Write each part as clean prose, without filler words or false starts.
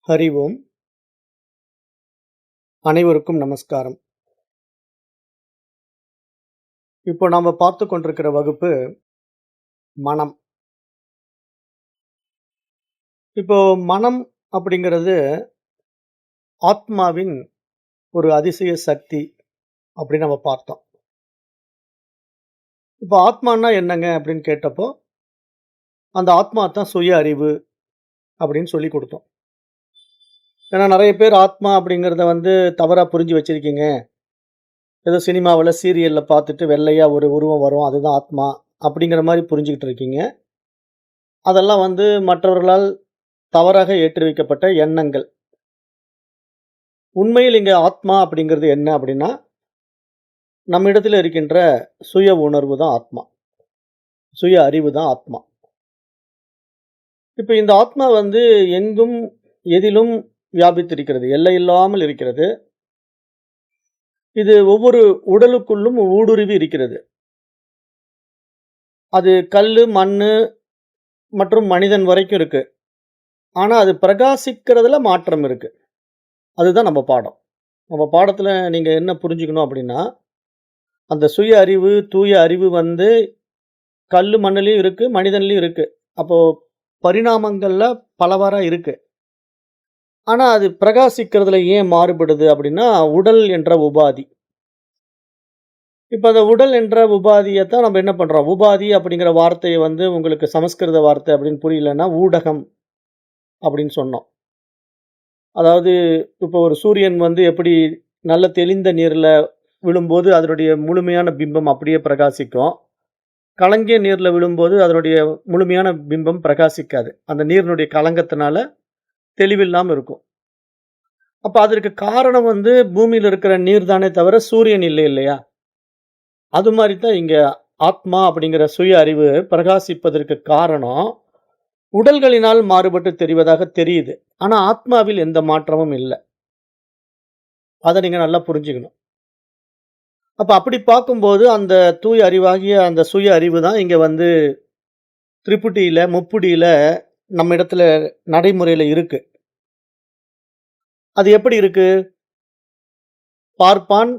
ஹரி ஓம். அனைவருக்கும் நமஸ்காரம். இப்போ நாம பார்த்து கொண்டிருக்கிற வகுப்பு மனம். இப்போ மனம் அப்படிங்கிறது ஆத்மாவின் ஒரு அதிசய சக்தி அப்படின்னு நம்ம பார்த்தோம். இப்போ ஆத்மான்னா என்னங்க அப்படின்னு கேட்டப்போ, அந்த ஆத்மா தான் சுய அறிவு அப்படின்னு சொல்லி கொடுத்தோம். ஏன்னா நிறைய பேர் ஆத்மா அப்படிங்கிறத தவறா புரிஞ்சு வச்சிருக்கீங்க. ஏதோ சினிமாவில் சீரியலில் பார்த்துட்டு வெள்ளையா ஒரு உருவம் வரும், அதுதான் ஆத்மா அப்படிங்கிற மாதிரி புரிஞ்சுக்கிட்டு இருக்கீங்க. அதெல்லாம் மற்றவர்களால் தவறாக ஏற்றி வைக்கப்பட்ட எண்ணங்கள். உண்மையில் இங்க ஆத்மா அப்படிங்கிறது என்ன அப்படின்னா, நம்மிடத்தில் இருக்கின்ற சுய உணர்வு தான் ஆத்மா. சுய அறிவு தான் ஆத்மா. இப்ப இந்த ஆத்மா எங்கும் எதிலும் வியாபித்திருக்கிறது. எல்லை இல்லாமல் இருக்கிறது. இது ஒவ்வொரு உடலுக்குள்ளும் ஊடுருவி இருக்கிறது. அது கல்லு, மண்ணு மற்றும் மனிதன் வரைக்கும் இருக்கு. ஆனா அது பிரகாசிக்கிறதுல மாற்றம் இருக்கு. அதுதான் நம்ம பாடம். நம்ம பாடத்துல நீங்க என்ன புரிஞ்சுக்கணும் அப்படின்னா, அந்த சுய அறிவு, தூய அறிவு கல்லு மண்ணுலயும் இருக்கு, மனிதன்லயும் இருக்கு. அப்போ பரிணாமங்கள்ல பலவாறா இருக்கு. ஆனா அது பிரகாசிக்கிறதுல ஏன் மாறுபடுது அப்படின்னா, உடல் என்ற உபாதி. இப்ப அந்த உடல் என்ற உபாதியத்தான் நம்ம என்ன பண்றோம்? உபாதி அப்படிங்கிற வார்த்தைய உங்களுக்கு சமஸ்கிருத வார்த்தை அப்படின்னு புரியலன்னா, ஊடகம் அப்படின்னு சொன்னோம். அதாவது இப்போ ஒரு சூரியன் எப்படி நல்ல தெளிந்த நீர்ல விழும்போது அதனுடைய முழுமையான பிம்பம் அப்படியே பிரகாசிக்கும். கலங்கிய நீர்ல விழும்போது அதனுடைய முழுமையான பிம்பம் பிரகாசிக்காது. அந்த நீரினுடைய கலங்கத்தினால தெளிவில்லாம இருக்கும். அப்ப அதற்கு காரணம் பூமியில இருக்கிற நீர் தானே தவிர சூரியன் இல்லை இல்லையா? அது மாதிரி தான் இங்க ஆத்மா அப்படிங்கிற சுய அறிவு பிரகாசிப்பதற்கு காரணம் உடல்களினால் மாறுபட்டு தெரிவதாக தெரியுது. ஆனா ஆத்மாவில் எந்த மாற்றமும் இல்ல. அத நீங்க நல்லா புரிஞ்சுக்கணும். அப்ப அப்படி பார்க்கும்போது அந்த தூய அறிவாகிய அந்த சுய அறிவு தான் இங்க திரிபுட்டியில, முப்புடியில நம்ம இடத்துல நடைமுறையில இருக்கு. அது எப்படி இருக்கு? பார்ப்பான்,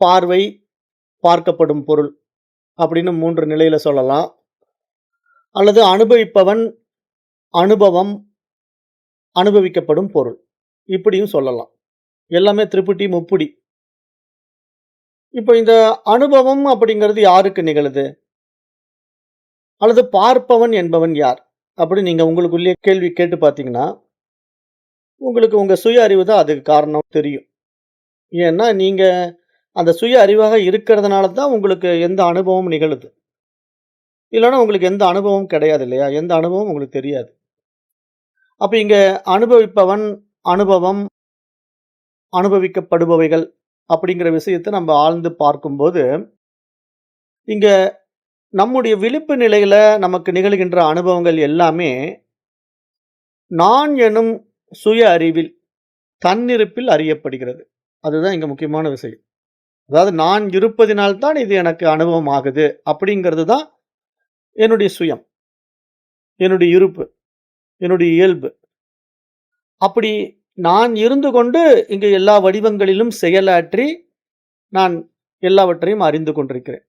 பார்வை, பார்க்கப்படும் பொருள் அப்படின்னு 3 நிலையில சொல்லலாம். அல்லது அனுபவிப்பவன், அனுபவம், அனுபவிக்கப்படும் பொருள் இப்படியும் சொல்லலாம். எல்லாமே திரிபுட்டி, முப்புடி. இப்போ இந்த அனுபவம் அப்படிங்கிறது யாருக்கு நிகழுது? அல்லது பார்ப்பவன் என்பவன் யார்? அப்படி நீங்க உங்களுக்குள்ளேயே கேள்வி கேட்டு பார்த்தீங்கன்னா, உங்களுக்கு உங்க சுய அறிவு தான் அதுக்கு காரணம் தெரியும். ஏன்னா நீங்க அந்த சுய அறிவாக இருக்கிறதுனால தான் உங்களுக்கு எந்த அனுபவமும் நிகழுது. இல்லன்னா உங்களுக்கு எந்த அனுபவமும் கிடையாது இல்லையா? எந்த அனுபவமும் உங்களுக்கு தெரியாது. அப்ப இங்க அனுபவிப்பவன், அனுபவம், அனுபவிக்கப்படுபவைகள் அப்படிங்கிற விஷயத்த நம்ம ஆழ்ந்து பார்க்கும்போது, இங்க நம்முடைய விழிப்பு நிலையில நமக்கு நிகழ்கின்ற அனுபவங்கள் எல்லாமே, நான் எனும் சுய அறிவில், தன்னிருப்பில் அறியப்படுகிறது. அதுதான் இங்க முக்கியமான விஷயம். அதாவது நான் இருப்பதினால் தான் இது எனக்கு அனுபவம் ஆகுது அப்படிங்கிறது தான் என்னுடைய சுயம், என்னுடைய இருப்பு, என்னுடைய இயல்பு. அப்படி நான் இருந்து கொண்டு இங்கு எல்லா வடிவங்களிலும் செயலாற்றி நான் எல்லாவற்றையும் அறிந்து கொண்டிருக்கிறேன்.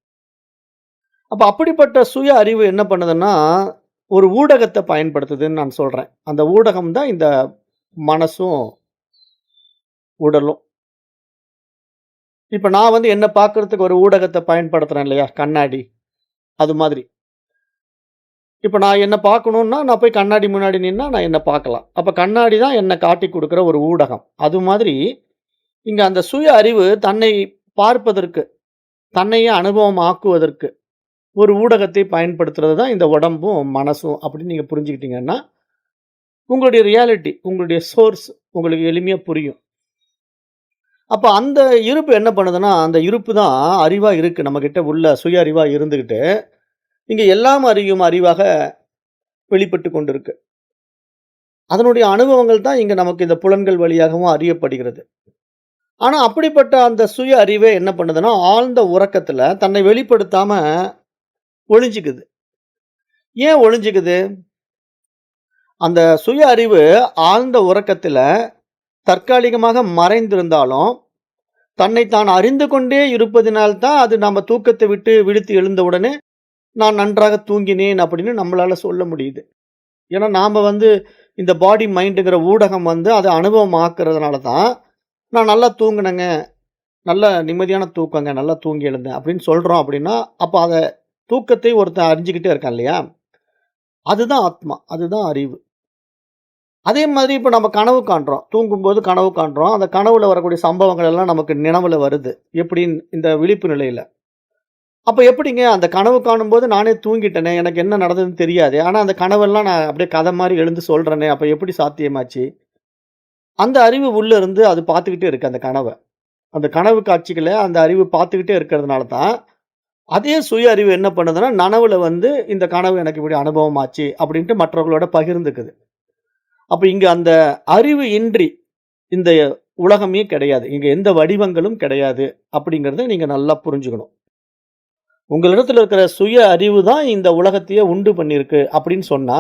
அப்ப அப்படிப்பட்ட சுய அறிவு என்ன பண்ணுதுன்னா, ஒரு ஊடகத்தை பயன்படுத்துதுன்னு நான் சொல்றேன். அந்த ஊடகம் தான் இந்த மனசும், உடலும். இப்ப நான் என்ன பார்க்கறதுக்கு ஒரு ஊடகத்தை பயன்படுத்துறேன் இல்லையா? கண்ணாடி. அது மாதிரி. இப்ப நான் என்ன பார்க்கணும்னா, நான் போய் கண்ணாடி முன்னாடி நின்னா நான் என்ன பார்க்கலாம். அப்ப கண்ணாடி தான் என்ன காட்டிக் குடுக்குற ஒரு ஊடகம். அது மாதிரி இங்க அந்த சுய அறிவு தன்னை பார்ப்பதற்கு, தன்னையே அனுபவம் ஆக்குவதற்கு ஒரு ஊடகத்தை பயன்படுத்துறது தான் இந்த உடம்பும், மனசும் அப்படின்னு நீங்க புரிஞ்சுக்கிட்டீங்கன்னா, உங்களுடைய ரியாலிட்டி, உங்களுடைய சோர்ஸ் உங்களுக்கு எளிமையா புரியும். அப்ப அந்த இருப்பு என்ன பண்ணுதுன்னா, அந்த இருப்பு தான் அறிவா இருக்கு. நம்மகிட்ட உள்ள சுய அறிவா இருந்துகிட்டு, இங்க எல்லாம் அறியும் அறிவாக வெளிப்பட்டு கொண்டிருக்கு. அதனுடைய அனுபவங்கள் தான் இங்க நமக்கு இந்த புலன்கள் வழியாகவும் அறியப்படுகிறது. ஆனா அப்படிப்பட்ட அந்த சுய அறிவே என்ன பண்ணுதுன்னா, ஆழ்ந்த உறக்கத்துல தன்னை வெளிப்படுத்தாம ஒளிஞ்சுக்குது. ஏன் ஒளிஞ்சுக்குது? அந்த சுய அறிவு ஆழ்ந்த உறக்கத்தில தற்காலிகமாக மறைந்திருந்தாலும், தன்னை தான் அறிந்து கொண்டே இருப்பதினால் தான் அது நம்ம தூக்கத்தை விட்டு விழித்து எழுந்தவுடனே, நான் நன்றாக தூங்கினேன் அப்படின்னு நம்மளால சொல்ல முடியுது. ஏன்னா நாம வந்து இந்த பாடி மைண்டுங்கிற ஊடகம் வந்து அத அனுபவமாக்குறதுனால தான், நான் நல்லா தூங்குனேங்க, நல்ல நிம்மதியான தூக்கங்க, நல்லா தூங்கி எழுந்தேன் அப்படின்னு சொல்றோம் அப்படின்னா, அப்ப அத தூக்கத்தை ஒருத்தன் அறிஞ்சுக்கிட்டே இருக்கான் இல்லையா? அதுதான் ஆத்மா. அதுதான் அறிவு. அதே மாதிரி இப்ப நம்ம கனவு காண்றோம். தூங்கும்போது கனவு காண்றோம். அந்த கனவுல வரக்கூடிய சம்பவங்கள் எல்லாம் நமக்கு நினைவுல வருது. எப்படின்னு இந்த விழிப்பு நிலையில. அப்ப எப்படிங்க அந்த கனவு காணும்போது நானே தூங்கிட்டேனே, எனக்கு என்ன நடந்ததுன்னு தெரியாதே. ஆனா அந்த கனவெல்லாம் நான் அப்படியே கதை மாரி எழுந்து சொல்றேனே, அப்ப எப்படி சாத்தியமாச்சு? அந்த அறிவு உள்ள இருந்து அது பார்த்துக்கிட்டே இருக்கு அந்த கனவ. அந்த கனவு காட்சிகள அந்த அறிவு பார்த்துக்கிட்டே இருக்கிறதுனால தான், அதே சுய அறிவு என்ன பண்ணுதுன்னா, நனவுல வந்து இந்த கனவு எனக்கு இப்படி அனுபவமாச்சு அப்படின்ட்டு மற்றவர்களோட பகிர்ந்துக்குது. அப்ப இங்க அந்த அறிவு இன்றி இந்த உலகமே கிடையாது. இங்க எந்த வடிவங்களும் கிடையாது அப்படிங்கிறத நீங்க நல்லா புரிஞ்சுக்கணும். உங்களிடத்துல இருக்கிற சுய அறிவு தான் இந்த உலகத்தையே உண்டு பண்ணியிருக்கு அப்படின்னு சொன்னா,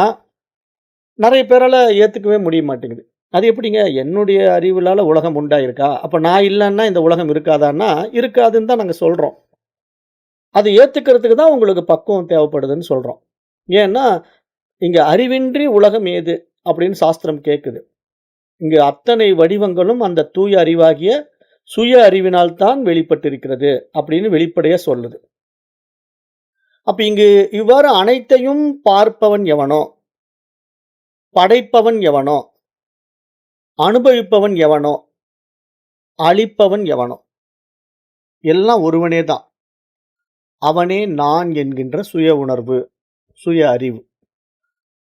நெறைய பேரால ஏத்துக்கவே முடிய மாட்டேங்குது. அது எப்படிங்க என்னுடைய அறிவுலால உலகம் உண்டாயிருக்கா? அப்ப நான் இல்லன்னா இந்த உலகம் இருக்காதான்னா, இருக்காதுன்னு தான் நாங்க சொல்றோம். அது ஏத்துக்கிறதுக்கு தான் உங்களுக்கு பக்குவம் தேவைப்படுதுன்னு சொல்றோம். ஏன்னா, இங்க அறிவின்றி உலகம் ஏது அப்படின்னு சாஸ்திரம் கேட்குது. இங்கு அத்தனை வடிவங்களும் அந்த தூய அறிவாகிய சுய அறிவினால் தான் வெளிப்பட்டிருக்கிறது அப்படின்னு வெளிப்படையா சொல்லுது. அப்ப இங்கு இவ்வாறு அனைத்தையும் பார்ப்பவன் எவனோ, படைப்பவன் எவனோ, அனுபவிப்பவன் எவனோ, அழிப்பவன் எவனோ, எல்லாம் ஒருவனே தான். அவனே நான் என்கின்ற சுய உணர்வு, சுய அறிவு.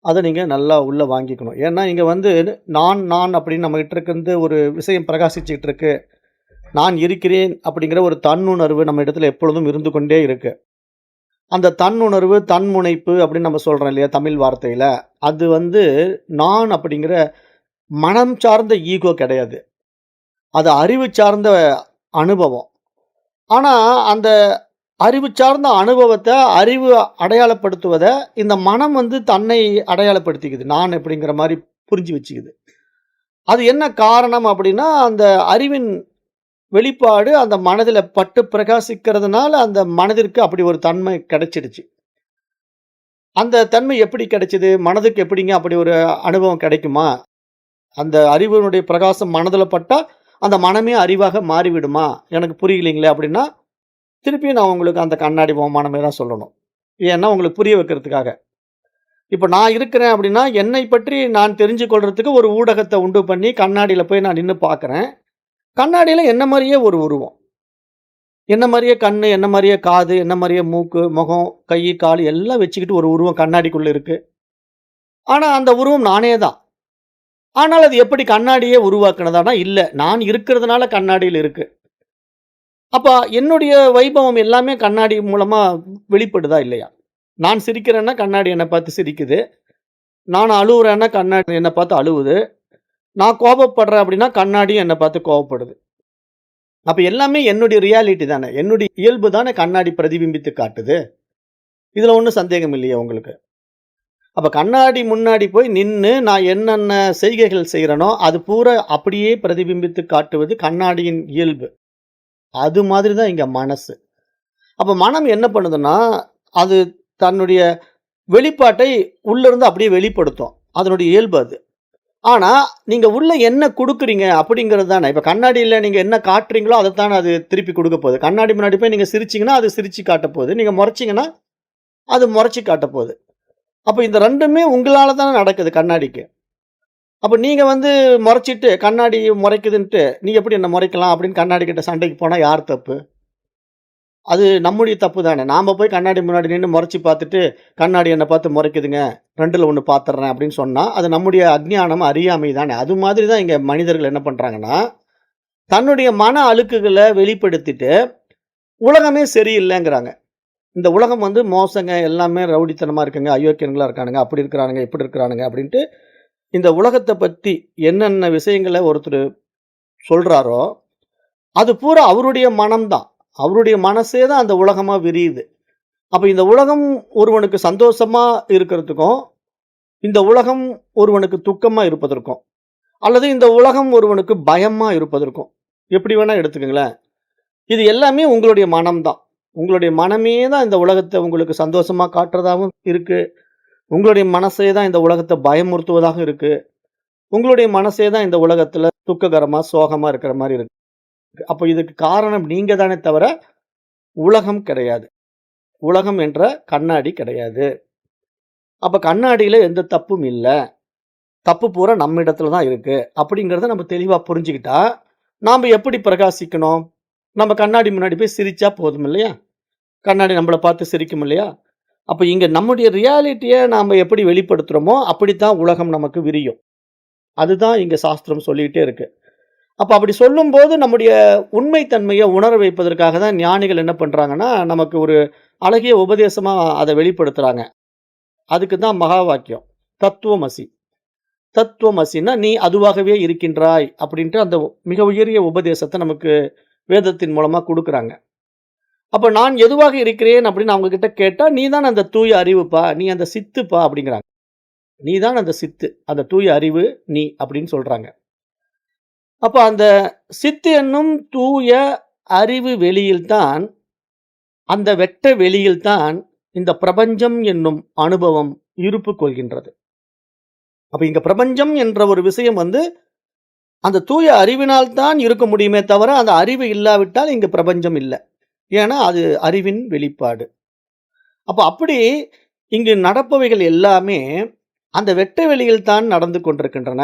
அத நீங்க நல்லா உள்ள வாங்கிக்கணும். ஏன்னா, இங்க வந்து நான் அப்படின்னு நம்மகிட்ட இருக்கிறது ஒரு விஷயம் பிரகாசிச்சுட்டு இருக்கு. நான் இருக்கிறேன் அப்படிங்கிற ஒரு தன்னுணர்வு நம்ம இடத்துல எப்பொழுதும் இருந்து கொண்டே இருக்கு. அந்த தன்னுணர்வு, தன்முனைப்பு அப்படின்னு நம்ம சொல்றோம் இல்லையா? தமிழ் வார்த்தையில. அது வந்து நான் அப்படிங்கிற மனம் சார்ந்த ஈகோ கிடையாது. அது அறிவு சார்ந்த அனுபவம். ஆனா, அந்த அறிவு சார்ந்த அனுபவத்த அறிவு அடையாளப்படுத்துவத, இந்த மனம் வந்து தன்னை அடையாளப்படுத்திக்குது. நான் அப்படிங்கிற மாரி புரிஞ்சு வச்சுக்குது. அது என்ன காரணம் அப்படின்னா, அந்த அறிவின் வெளிப்பாடு அந்த மனதில பட்டு பிரகாசிக்கிறதுனால, அந்த மனதிற்கு அப்படி ஒரு தன்மை கிடைச்சிடுச்சு. அந்த தன்மை எப்படி கிடைச்சது? மனதுக்கு எப்படிங்க அப்படி ஒரு அனுபவம் கிடைக்குமா? அந்த அறிவினுடைய பிரகாசம் மனதில பட்டா, அந்த மனமே அறிவாக மாறிவிடுமா? எனக்கு புரியலைங்களே அப்படின்னா, திருப்பியும் நான் உங்களுக்கு அந்த கண்ணாடி ஓமானமே தான் சொல்லணும். ஏன்னா, உங்களுக்கு புரிய வைக்கிறதுக்காக. இப்ப நான் இருக்கிறேன் அப்படின்னா, என்னை பற்றி நான் தெரிஞ்சு கொள்றதுக்கு ஒரு ஊடகத்த உண்டு பண்ணி, கண்ணாடியில போய் நான் நின்னு பார்க்குறேன். கண்ணாடியில என்ன மாரியே ஒரு உருவம். என்ன மாரியே கண்ணு, என்ன மாரியே காது, என்ன மாரியே மூக்கு, முகம், கை, கால் எல்லாம் வச்சுக்கிட்டு ஒரு உருவம் கண்ணாடிக்குள்ள இருக்கு. ஆனா, அந்த உருவம் நானே தான். ஆனால் அது எப்படி கண்ணாடியே உருவாக்குனதானா? இல்ல. நான் இருக்கிறதுனால கண்ணாடியில இருக்கு. அப்ப என்னுடைய வைபவம் எல்லாமே கண்ணாடி மூலமா வெளிப்படுதா? இல்லையா? நான் சிரிக்கிறேன்னா, கண்ணாடி என்ன பார்த்து சிரிக்குது. நான் அழுவுறேன்னா, கண்ணாடி என்ன பார்த்து அழுவுது. நான் கோபப்படுறேன் அப்படின்னா, கண்ணாடியும் என்ன பார்த்து கோவப்படுது. அப்ப எல்லாமே என்னுடைய ரியாலிட்டி தானே. என்னுடைய இயல்பு தானே கண்ணாடி பிரதிபிம்பித்து காட்டுது. இதுல ஒண்ணும் சந்தேகம் இல்லையே உங்களுக்கு? அப்ப கண்ணாடி முன்னாடி போய் நின்னு, நான் என்னென்ன செய்கைகள் செய்றேனோ, அது பூரா அப்படியே பிரதிபிம்பித்து காட்டுவது கண்ணாடியின் இயல்பு. அது மாதிரி தான் இங்க மனசு. அப்ப மனம் என்ன பண்ணுதுன்னா, அது தன்னுடைய வெளிப்பாட்டை உள்ளிருந்து அப்படியே வெளிப்படுத்தும். அதனுடைய இயல்பு அது. ஆனா, நீங்க உள்ள என்ன குடுக்குறீங்க அப்படிங்கிறது தானே. இப்ப கண்ணாடியில நீங்க என்ன காட்டுறீங்களோ, அதத்தானே அது திருப்பி குடுக்க போகுது. கண்ணாடி முன்னாடி போய் நீங்க சிரிச்சீங்கன்னா, அது சிரிச்சு காட்டப் போகுது. நீங்க மொறச்சீங்கன்னா, அது மொறச்சு காட்டப் போகுது. அப்ப இந்த 2மே உங்களால தானே நடக்குது கண்ணாடிக்கு. அப்ப நீங்க வந்து மொறச்சிட்டு, கண்ணாடி மொறைக்குதுன்ட்டு, "நீ எப்படி என்ன மொறைக்கலாம்?" அப்படின்னு கண்ணாடி கிட்ட சண்டைக்கு போனா யார் தப்பு? அது நம்முடைய தப்பு தானே. நாம போய் கண்ணாடி முன்னாடி நின்னு மொறச்சு பார்த்துட்டு, "கண்ணாடி என்ன பார்த்து மொறைக்குதுங்க. 2ல 1 பார்த்துர்றேன்" அப்படின்னு சொன்னா, அது நம்முடைய அஞ்ஞானம், அறியாமை தானே. அது மாதிரி தான் இங்க மனிதர்கள் என்ன பண்றாங்கன்னா, தன்னுடைய மன அழுக்குகள வெளிப்படுத்திட்டு, உலகமே சரியில்லங்கிறாங்க. இந்த உலகம் வந்து மோசங்க, எல்லாமே ரவுடித்தனமா இருக்குங்க, அயோக்கியன்களா இருக்கானுங்க, அப்படி இருக்கிறானுங்க, இப்படி இருக்கிறானுங்க அப்படின்ட்டு, இந்த உலகத்த பத்தி என்னென்ன விஷயங்கள ஒருத்தரு சொல்றாரோ, அது பூரா அவருடைய மனம் தான். அவருடைய மனசே தான் அந்த உலகமா விரியுது. அப்ப இந்த உலகம் ஒருவனுக்கு சந்தோஷமா இருக்கிறதுக்கும், இந்த உலகம் ஒருவனுக்கு துக்கமா இருப்பதற்கும், அல்லது இந்த உலகம் ஒருவனுக்கு பயமா இருப்பதற்கும், எப்படி வேணா எடுத்துக்கங்களேன். இது எல்லாமே உங்களுடைய மனம் தான். உங்களுடைய மனமே தான் இந்த உலகத்த உங்களுக்கு சந்தோஷமா காட்டுறதாவும் இருக்கு. உங்களுடைய மனசே தான் இந்த உலகத்த பயமுறுத்துவதாக இருக்கு. உங்களுடைய மனசே தான் இந்த உலகத்துல துக்ககரமா, சோகமா இருக்கிற மாரி இருக்கு. அப்ப இதுக்கு காரணம் நீங்க தானே தவிர, உலகம் கிடையாது. உலகம் என்ற கண்ணாடி கிடையாது. அப்ப கண்ணாடியில எந்த தப்பும் இல்ல. தப்பு பூரா நம்மிடத்துல தான் இருக்கு. அப்படிங்கிறத நம்ம தெளிவா புரிஞ்சுக்கிட்டா, நாம எப்படி பிரகாசிக்கணும்? நம்ம கண்ணாடி முன்னாடி போய் சிரிச்சா போதும் இல்லையா? கண்ணாடி நம்மள பார்த்து சிரிக்கும் இல்லையா? அப்ப இங்க நம்முடைய ரியாலிட்டிய நாம எப்படி வெளிப்படுத்துறோமோ, அப்படித்தான் உலகம் நமக்கு விரியும். அதுதான் இங்க சாஸ்திரம் சொல்லிட்டே இருக்கு. அப்ப அப்படி சொல்லும்போது நம்முடைய உண்மை தன்மைய உணர வைப்பதற்காக தான் ஞானிகள் என்ன பண்றாங்கன்னா, நமக்கு ஒரு அழகிய உபதேசமா அத வெளிப்படுத்துறாங்க. அதுக்கு தான் மகா வாக்கியம். தத்துவமசி. தத்துவமசின்னா, "நீ அதுவாகவே இருக்கின்றாய்" அப்படின்ட்டு அந்த மிக உயரிய உபதேசத்த நமக்கு வேதத்தின் மூலமா குடுக்குறாங்க. அப்ப நான் எதுவாக இருக்கிறேன் அப்படின்னு அவங்க கிட்ட கேட்டா, "நீ தான் அந்த தூய அறிவுப்பா. நீ அந்த சித்துப்பா" அப்படிங்கிறாங்க. "நீ தான் அந்த சித்து. அந்த தூய அறிவு நீ" அப்படின்னு சொல்றாங்க. அப்ப அந்த சித்து என்னும் தூய அறிவு வெளியில்தான், அந்த வெட்ட வெளியில்தான் இந்த பிரபஞ்சம் என்னும் அனுபவம் இருப்பு கொள்கின்றது. அப்ப இங்க பிரபஞ்சம் என்ற ஒரு விஷயம் வந்து, அந்த தூய அறிவினால் தான் இருக்க முடியுமே தவிர, அந்த அறிவு இல்லாவிட்டால் இங்கு பிரபஞ்சம் இல்ல. ஏன்னா, அது அறிவின் வெளிப்பாடு. அப்ப அப்படி இங்கு நடப்பவைகள் எல்லாமே அந்த வெட்ட வெளியில் தான் நடந்து கொண்டிருக்கின்றன.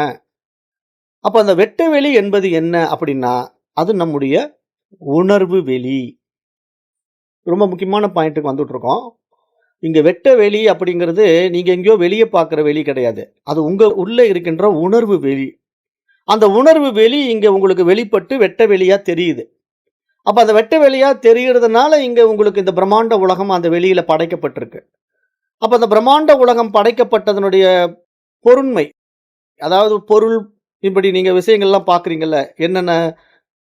அப்ப அந்த வெட்ட வெளி என்பது என்ன அப்படின்னா, அது நம்முடைய உணர்வு வெளி. ரொம்ப முக்கியமான பாயிண்ட்டுக்கு வந்துட்டு இருக்கோம். இங்க வெட்ட வெளி அப்படிங்கிறது நீங்க எங்கேயோ வெளிய பார்க்கிற வெளி கிடையாது. அது உங்க உள்ள இருக்கின்ற உணர்வு வெளி. அந்த உணர்வு வெளி இங்க உங்களுக்கு வெளிப்பட்டு வெட்ட வெளியா தெரியுது. அப்ப அந்த வெட்ட வெளியா தெரிகிறதுனால இங்க உங்களுக்கு இந்த பிரம்மாண்ட உலகம் அந்த வெளியில படைக்கப்பட்டிருக்கு. அப்ப அந்த பிரம்மாண்ட உலகம் படைக்கப்பட்டதனுடைய பொருண்மை, அதாவது பொருள் இப்படி நீங்க விஷயங்கள்லாம் பார்க்குறீங்கல்ல, என்னென்ன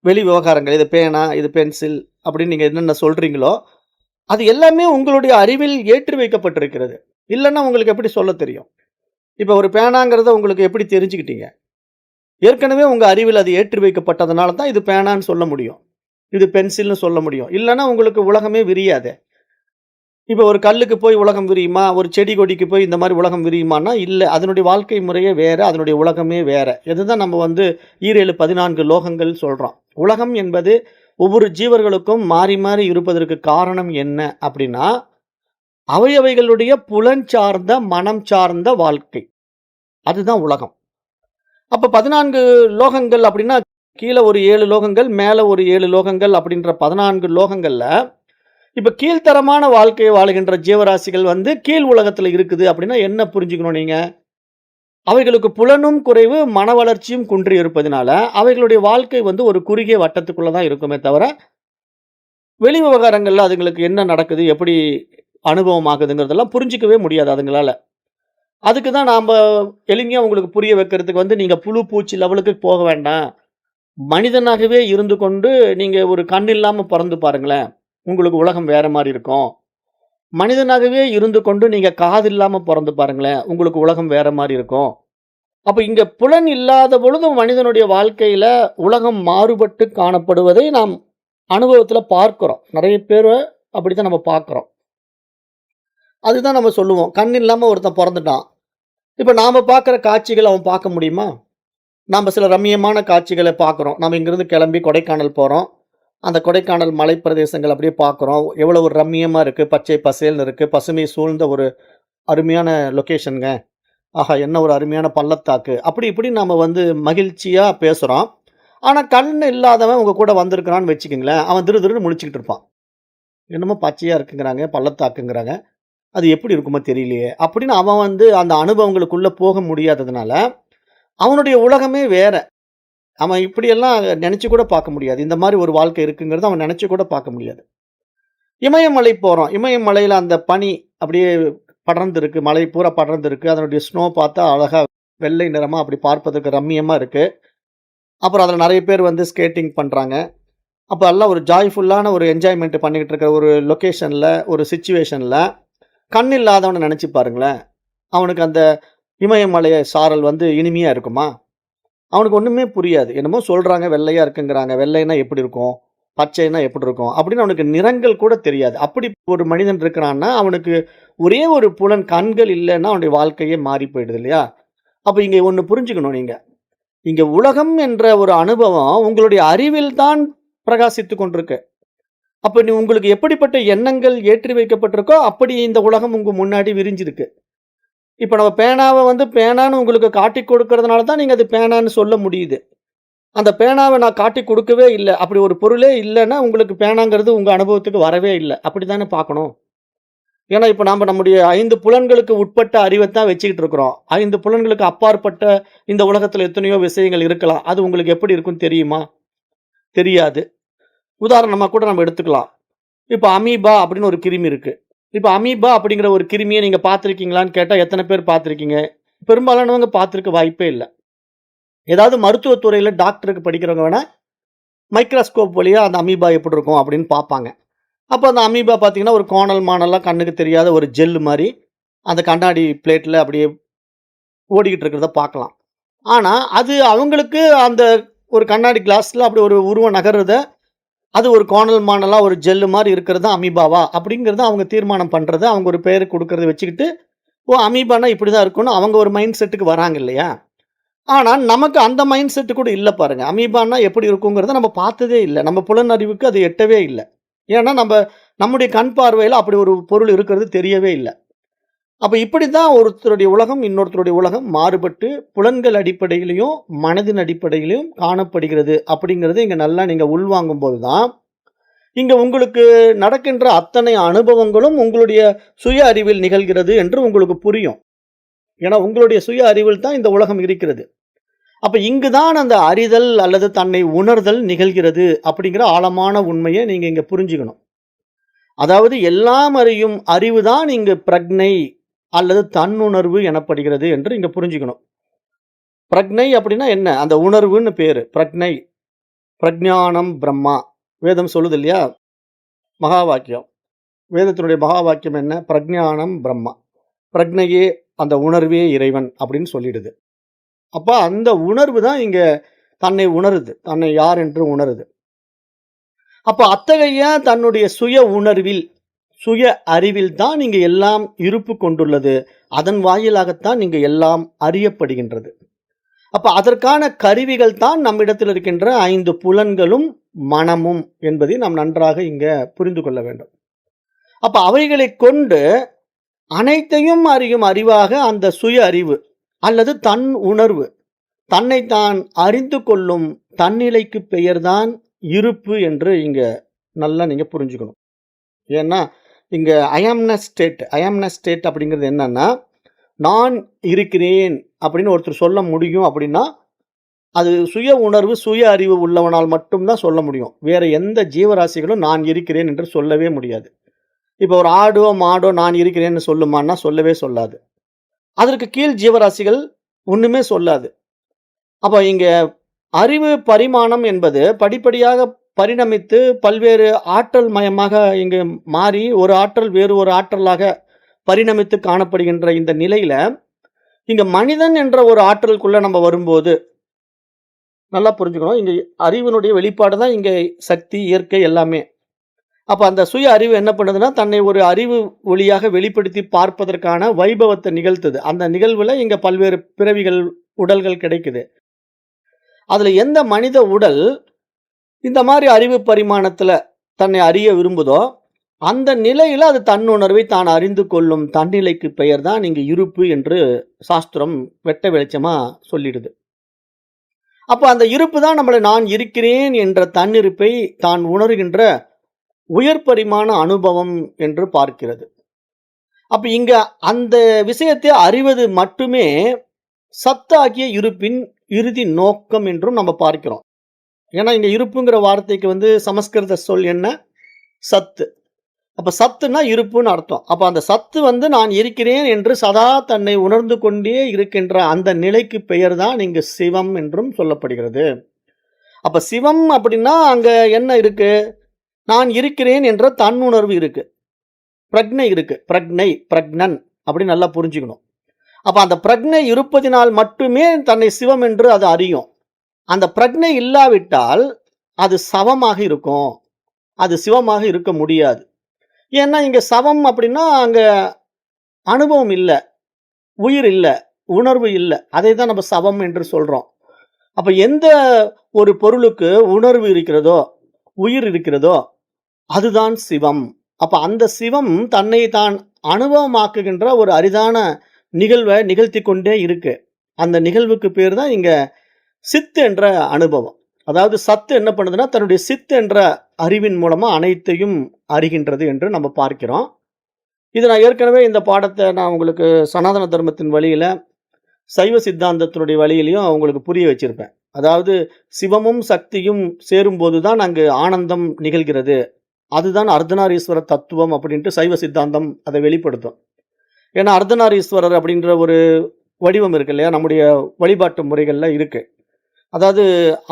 வெளி விவகாரங்கள், இது பேனா, இது பென்சில் அப்படின்னு நீங்க என்னென்ன சொல்றீங்களோ, அது எல்லாமே உங்களுடைய அறிவில் ஏற்றி வைக்கப்பட்டிருக்கிறது. இல்லன்னா உங்களுக்கு எப்படி சொல்லத் தெரியும்? இப்ப ஒரு பேனாங்கிறத உங்களுக்கு எப்படி தெரிஞ்சுக்கிட்டீங்க? ஏற்கனவே உங்க அறிவில் அது ஏற்றி வைக்கப்பட்டதனால தான் இது பேனான்னு சொல்ல முடியும். இது பென்சில்னு சொல்ல முடியும். இல்லன்னா உங்களுக்கு உலகமே விரியாதே. இப்ப ஒரு கல்லுக்கு போய் உலகம் விரியுமா? ஒரு செடி கொடிக்கு போய் இந்த மாரி உலகம் விரியுமான்னா, இல்ல. அதனுடைய வாழ்க்கை முறையே வேற. அதனுடைய உலகமே வேற. இதுதான் நம்ம வந்து ஈரேழு 14 லோகங்கள் சொல்றோம். உலகம் என்பது ஒவ்வொரு ஜீவர்களுக்கும் மாறி மாறி இருப்பதற்கு காரணம் என்ன அப்படின்னா, அவையவைகளுடைய புலன் சார்ந்த, மனம் சார்ந்த வாழ்க்கை. அதுதான் உலகம். அப்ப 14 லோகங்கள் அப்படின்னா, கீழ ஒரு 7 லோகங்கள், மேல ஒரு 7 லோகங்கள் அப்படின்ற 14 லோகங்கள்ல, இப்ப கீழ்த்தரமான வாழ்க்கையை வாழுகின்ற ஜீவராசிகள் வந்து கீழ் உலகத்துல இருக்குது அப்படின்னா என்ன புரிஞ்சுக்கணும் நீங்க? அவைகளுக்கு புலனும் குறைவு, மன வளர்ச்சியும் குன்றி இருப்பதினால, அவைகளுடைய வாழ்க்கை வந்து ஒரு குறுகிய வட்டத்துக்குள்ள தான் இருக்குமே தவிர, வெளி விவகாரங்கள்ல அதுங்களுக்கு என்ன நடக்குது, எப்படி அனுபவம் ஆகுதுங்கிறதெல்லாம் புரிஞ்சுக்கவே முடியாது அதுங்களால. அதுக்கு தான் நாம்ப எளிமையா உங்களுக்கு புரிய வைக்கிறதுக்கு வந்து, நீங்க புழு, பூச்சி லெவலுக்கு போக வேண்டாம். மனிதனாகவே இருந்து கொண்டு நீங்க ஒரு கண் இல்லாம பொறந்து பாருங்களேன். உங்களுக்கு உலகம் வேற மாரி இருக்கும். மனிதனாகவே இருந்து கொண்டு நீங்க காது இல்லாம பொறந்து பாருங்களேன். உங்களுக்கு உலகம் வேற மாரி இருக்கும். அப்ப இங்க புலன் இல்லாத பொழுதும் மனிதனுடைய வாழ்க்கையில உலகம் மாறுபட்டு காணப்படுவதை நாம் அனுபவத்துல பார்க்கிறோம். நெறைய பேர அப்படித்தான் நம்ம பார்க்கிறோம். அதுதான் நம்ம சொல்லுவோம். கண் இல்லாம ஒருத்தன் பொறந்துட்டான். இப்ப நாம பார்க்கிற காட்சிகள அவன் பார்க்க முடியுமா? நாம சில ரம்மியமான காட்சிகள பார்க்கிறோம். நாம இங்கிருந்து கிளம்பி கொடைக்கானல் போறோம். அந்த கொடைக்கானல் மலைப்பிரதேசங்கள் அப்படியே பார்க்குறோம். எவ்வளோ ஒரு ரம்மியமா இருக்கு. பச்சை பசேல்னு இருக்கு. பசுமை சூழ்ந்த ஒரு அருமையான லொகேஷன்ங்க. ஆஹா! என்ன ஒரு அருமையான பள்ளத்தாக்கு. அப்படி இப்படி நாம வந்து மகிழ்ச்சியா பேசுறோம். ஆனா, கண் இல்லாதவன் உங்க கூட வந்திருக்கிறான்னு வச்சுக்கங்களேன், அவன் திரு திருன்னு முழிச்சுக்கிட்டு இருப்பான். என்னமோ பச்சையா இருக்குங்கிறாங்க, பள்ளத்தாக்குங்கிறாங்க. அது எப்படி இருக்குமோ தெரியலையே! அப்படின்னு அவன் வந்து அந்த அனுபவங்களுக்குள்ள போக முடியாததுனால, அவனுடைய உலகமே வேற. அவன் இப்படியெல்லாம் நெனச்சு கூட பார்க்க முடியாது. இந்த மாரி ஒரு வாழ்க்கை இருக்குங்கிறத அவன் நெனச்சு கூட பார்க்க முடியாது. இமயமலை போறோம். இமயமலையில அந்த பனி அப்படியே படர்ந்து இருக்கு. மலை பூரா படர்ந்து இருக்கு. அதனுடைய ஸ்னோ பார்த்தா அழகா வெள்ளை நிறமா அப்படி பார்ப்பதற்கு ரம்மியமா இருக்கு. அப்புறம் அதில நெறைய பேர் வந்து ஸ்கேட்டிங் பண்றாங்க. அப்ப எல்லாம் ஒரு ஜாய்ஃபுல்லான ஒரு என்ஜாய்மென்ட் பண்ணிக்கிட்டு இருக்கிற ஒரு லொகேஷன்ல, ஒரு சிச்சுவேஷன்ல கண் இல்லாதவன நெனச்சு பாருங்களேன். அவனுக்கு அந்த இமயமலை சாரல் வந்து இனிமையா இருக்குமா? அவனுக்கு ஒண்ணுமே புரியாது. என்னமோ சொல்றாங்க, வெள்ளையா இருக்குங்கிறாங்க. வெள்ளைன்னா எப்படி இருக்கும்? பச்சைன்னா எப்படி இருக்கும்? அப்படின்னு அவனுக்கு நிறங்கள் கூட தெரியாது. அப்படி ஒரு மனிதன் இருக்கிறான்னா, அவனுக்கு ஒரே ஒரு புலன் கண்கள் இல்லன்னா, அவனுடைய வாழ்க்கையே மாறி போயிடுது இல்லையா? அப்ப இங்க ஒண்ணு புரிஞ்சுக்கணும் நீங்க. இங்க உலகம் என்ற ஒரு அனுபவம் உங்களுடைய அறிவில் தான் பிரகாசித்துக் கொண்டிருக்கு. அப்ப உங்களுக்கு எப்படிப்பட்ட எண்ணங்கள் ஏற்றி வைக்கப்பட்டிருக்கோ, அப்படி இந்த உலகம் உங்க முன்னாடி விரிஞ்சிருக்கு. இப்ப நம்ம பேனாவ வந்து பேனான்னு உங்களுக்கு காட்டிக் கொடுக்கிறதுனால தான் நீங்க அது பேனான்னு சொல்ல முடியுது. அந்த பேனாவ நான் காட்டிக் கொடுக்கவே இல்ல. அப்படி ஒரு பொருளே இல்லன்னா, உங்களுக்கு பேனாங்கிறது உங்க அனுபவத்துக்கு வரவே இல்ல. அப்படித்தானே பார்க்கணும். ஏன்னா, இப்ப நாம நம்முடைய 5 புலன்களுக்கு உட்பட்ட அறிவத்தான் வச்சுக்கிட்டு இருக்கிறோம். 5 புலன்களுக்கு அப்பாற்பட்ட இந்த உலகத்துல எத்தனையோ விஷயங்கள் இருக்கலாம். அது உங்களுக்கு எப்படி இருக்கும்னு தெரியுமா? தெரியாது. உதாரணமா கூட நம்ம எடுத்துக்கலாம். இப்ப அமீபா அப்படின்னு ஒரு கிருமி இருக்கு. இப்ப அமீபா அப்படிங்கிற ஒரு கிருமிய நீங்க பார்த்திருக்கீங்களான்னு கேட்டா, எத்தன பேர் பார்த்திருக்கீங்க? பெரும்பாலானவங்க பார்த்திருக்க வாய்ப்பே இல்ல. ஏதாவது மருத்துவத் துறையில டாக்டருக்கு படிக்கிறவங்க வேணா, மைக்ரோஸ்கோப் வழியா அந்த அமீபா எப்படி இருக்கும் அப்படின்னு பார்ப்பாங்க. அப்ப அந்த அமீபா பார்த்தீங்கன்னா, ஒரு கோணல், மானல்லாம் கண்ணுக்கு தெரியாத ஒரு ஜெல் மாரி, அந்த கண்ணாடி பிளேட்ல அப்படியே ஓடிக்கிட்டு இருக்கிறத பார்க்கலாம். ஆனா, அது அவங்களுக்கு அந்த ஒரு கண்ணாடி கிளாஸ்ல அப்படி ஒரு உருவம் நகர்றத, அது ஒரு கோணல், மானலா ஒரு ஜெல் மாரி இருக்கிறது தான் அமீபாவா? அப்படிங்கிறத அவங்க தீர்மானம் பண்றத, அவங்க ஒரு பெயர் குடுக்கிறத வச்சுக்கிட்டு, ஓ! அமீபான்னா இப்படிதான் இருக்கும்னு அவங்க ஒரு மைண்ட் செட்டுக்கு வராங்க இல்லையா? ஆனா, நமக்கு அந்த மைண்ட் செட் கூட இல்ல பாருங்க. அமீபான்னா எப்படி இருக்குங்கிறத நம்ம பார்த்ததே இல்ல. நம்ம புலனறிவுக்கு அது எட்டவே இல்ல. ஏன்னா, நம்முடைய கண் பார்வையில அப்படி ஒரு பொருள் இருக்கிறது தெரியவே இல்ல. அப்ப இப்படித்தான் ஒருத்தருடைய உலகம், இன்னொருத்தருடைய உலகம் மாறுபட்டு புலன்கள் அடிப்படையிலயும், மனதின் அடிப்படையிலயும் காணப்படுகிறது. அப்படிங்கிறத இங்க நல்லா நீங்க உள்வாங்கும்போது தான், இங்க உங்களுக்கு நடக்கின்ற அத்தனை அனுபவங்களும் உங்களுடைய சுய அறிவில் நிகழ்கிறது என்று உங்களுக்கு புரியும். ஏன்னா, உங்களுடைய சுய அறிவில் தான் இந்த உலகம் இருக்கிறது. அப்ப இங்கு தான் அந்த அறிதல் அல்லது தன்னை உணர்தல் நிகழ்கிறது அப்படிங்கிற ஆழமான உண்மைய நீங்க இங்க புரிஞ்சுக்கணும். அதாவது எல்லாம் அறியும் அறிவு தான் இங்கு பிரக்ஞை அல்லது தன்னுணர்வு எனப்படுகிறது என்று இங்க புரிஞ்சுக்கணும். பிரக்ஞை அப்படின்னா என்ன? அந்த உணர்வுன்னு பேரு. பிரக்ஞை, பிரஜ்ஞானம் பிரம்மா. வேதம் சொல்லுது இல்லையா? மகா வாக்கியம். வேதத்தினுடைய மகா வாக்கியம் என்ன? பிரஜ்ஞானம் பிரம்மா. பிரக்ஞையே அந்த உணர்வே இறைவன் அப்படின்னு சொல்லிடுது. அப்ப அந்த உணர்வு தான் இங்க தன்னை உணருது. தன்னை யார் என்று உணருது. அப்ப அத்தகைய தன்னுடைய சுய உணர்வில், சுய அறிவில் தான் இங்க எல்லாம் இருப்பு கொண்டுள்ளது. அதன் வாயிலாகத்தான் இங்க எல்லாம் அறியப்படுகின்றது. அப்ப அதற்கான கருவிகள் தான் நம்மிடத்தில் இருக்கின்ற 5 புலன்களும், மனமும் என்பதை நாம் நன்றாக இங்க புரிந்து கொள்ள வேண்டும். அப்ப அவைகளைக் கொண்டு அனைத்தையும் அறியும் அறிவாக அந்த சுய அறிவு அல்லது தன் உணர்வு, தன்னைத்தான் அறிந்து கொள்ளும் தன்னிலைக்கு பெயர்தான் இருப்பு என்று இங்க நல்லா நீங்க புரிஞ்சுக்கணும். ஏன்னா, இங்க ஐ ஆம்னஸ் ஸ்டேட் அப்படிங்கிறது என்னன்னா, நான் இருக்கிறேன் அப்படின்னு ஒருத்தர் சொல்ல முடியும் அப்படின்னா, அது சுய உணர்வு, சுய அறிவு உள்ளவனால் மட்டும் தான் சொல்ல முடியும். வேற எந்த ஜீவராசிகளும் நான் இருக்கிறேன் என்று சொல்லவே முடியாது. இப்ப ஒரு ஆடோ, மாடோ நான் இருக்கிறேன்னு சொல்லுமான்னா சொல்லவே சொல்லாது. அதற்கு கீழ் ஜீவராசிகள் ஒண்ணுமே சொல்லாது. அப்ப இங்க அறிவு பரிமாணம் என்பது படிப்படியாக பரிணமித்து பல்வேறு ஆற்றல் மயமாக இங்கு மாறி ஒரு ஆற்றல் வேறு ஒரு ஆற்றலாக பரிணமித்து காணப்படுகின்ற இந்த நிலையில, இங்க மனிதன் என்ற ஒரு ஆற்றலுக்குள்ள நம்ம வரும்போது, நல்லா புரிஞ்சுக்கணும். இங்க அறிவினுடைய வெளிப்பாடு தான் இங்க சக்தி, இயற்கை எல்லாமே. அப்ப அந்த சுய அறிவு என்ன பண்ணுதுன்னா, தன்னை ஒரு அறிவு ஒளியாக வெளிப்படுத்தி பார்ப்பதற்கான வைபவத்த நிகழ்த்துது. அந்த நிகழ்வுல இங்க பல்வேறு பிறவிகள், உடல்கள் கிடைக்குது. அதுல எந்த மனித உடல் இந்த மாரி அறிவு பரிமாணத்துல தன்னை அறிய விரும்புதோ, அந்த நிலையில அது தன்னுணர்வை தான் அறிந்து கொள்ளும் தன்னிலைக்கு பெயர் தான் இங்கு இருப்பு என்று சாஸ்திரம் வெட்ட வெளிச்சமா சொல்லிடுது. அப்ப அந்த இருப்பு தான் நம்மள நான் இருக்கிறேன் என்ற தன்னிருப்பை தான் உணர்கின்ற உயர் பரிமாண அனுபவம் என்று பார்க்கிறது. அப்ப இங்க அந்த விஷயத்தை அறிவது மட்டுமே சத்தாகிய இருப்பின் இறுதி நோக்கம் என்றும் நம்ம பார்க்கிறோம். ஏன்னா இங்க இருப்புங்கிற வார்த்தைக்கு வந்து சமஸ்கிருத சொல் என்ன? சத்து. அப்ப சத்துன்னா இருப்புன்னு அர்த்தம். அப்ப அந்த சத்து வந்து நான் இருக்கிறேன் என்று சதா தன்னை உணர்ந்து கொண்டே இருக்கின்ற அந்த நிலைக்கு பெயர் தான் இங்கு சிவம் என்றும் சொல்லப்படுகிறது. அப்ப சிவம் அப்படின்னா அங்க என்ன இருக்கு? நான் இருக்கிறேன் என்ற தன்னுணர்வு இருக்கு. பிரக்ஞை இருக்கு. பிரக்ஞை, பிரக்ஞன் அப்படி நல்லா புரிஞ்சுக்கணும். அப்ப அந்த பிரக்ஞை இருப்பதினால் மட்டுமே தன்னை சிவம் என்று அது அறியும். அந்த பிரக்ஞை இல்லாவிட்டால் அது சவமாக இருக்கும். அது சிவமாக இருக்க முடியாது. ஏன்னா இங்க சவம் அப்படின்னா அங்க அனுபவம் இல்ல, உயிர் இல்ல, உணர்வு இல்ல. அதை தான் நம்ம சவம் என்று சொல்றோம். அப்ப எந்த ஒரு பொருளுக்கு உணர்வு இருக்கிறதோ, உயிர் இருக்கிறதோ, அதுதான் சிவம். அப்ப அந்த சிவம் தன்னை தான் அனுபவமாக்குகின்ற ஒரு அரிதான நிகழ்வ நிகழ்த்திக் கொண்டே இருக்கு. அந்த நிகழ்வுக்கு பேர் தான் இங்க சித் என்ற அனுபவம். அதாவது சத்து என்ன பண்ணுதுன்னா, தன்னுடைய சித் என்ற அறிவின் மூலமா அனைத்தையும் அறிகின்றது என்று நம்ம பார்க்கிறோம். இது நான் ஏற்கனவே இந்த பாடத்த நான் உங்களுக்கு சனாதன தர்மத்தின் வழியில, சைவ சித்தாந்தத்தினுடைய வழியிலயும் உங்களுக்கு புரிய வச்சிருப்பேன். அதாவது சிவமும் சக்தியும் சேரும்போது தான் அங்கு ஆனந்தம் நிகழ்கிறது. அதுதான் அர்த்தநாரீஸ்வர தத்துவம் அப்படின்ட்டு சைவ சித்தாந்தம் அதை வெளிப்படுத்தும். ஏன்னா அர்த்தநாரீஸ்வரர் அப்படின்ற ஒரு வடிவம் இருக்கு இல்லையா? நம்முடைய வழிபாட்டு முறைகள்ல இருக்கு. அதாவது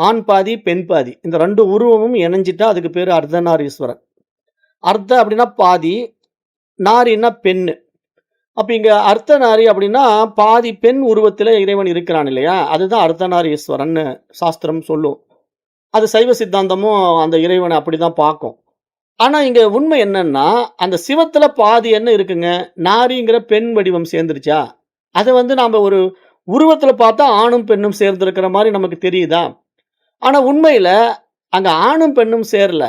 ஆண் பாதி, பெண் பாதி. இந்த 2 உருவமும் இணைஞ்சிட்டா அதுக்கு பேரு அர்த்தநாரீஸ்வரர். அர்த்த அப்படின்னா பாதி, நாரின்னா பெண்ணு. அப்ப இங்க அர்த்தநாரி அப்படின்னா பாதி பெண் உருவத்தில இறைவன் இருக்கிறான் இல்லையா? அதுதான் அர்த்தநாரீஸ்வரன்னு சாஸ்திரம் சொல்லும். அது சைவ சித்தாந்தமும் அந்த இறைவன அப்படிதான் பார்க்கும். ஆனா இங்க உண்மை என்னன்னா, அந்த சிவத்துல பாதி என்ன இருக்குங்க? நாரிங்கிற பெண் வடிவம் சேர்ந்துருச்சா? அத நாம ஒரு உருவத்துல பார்த்தா ஆணும், பெண்ணும் சேர்ந்திருக்கிற மாரி நமக்கு தெரியுதா? ஆனா உண்மையில அங்க ஆணும், பெண்ணும் சேரல.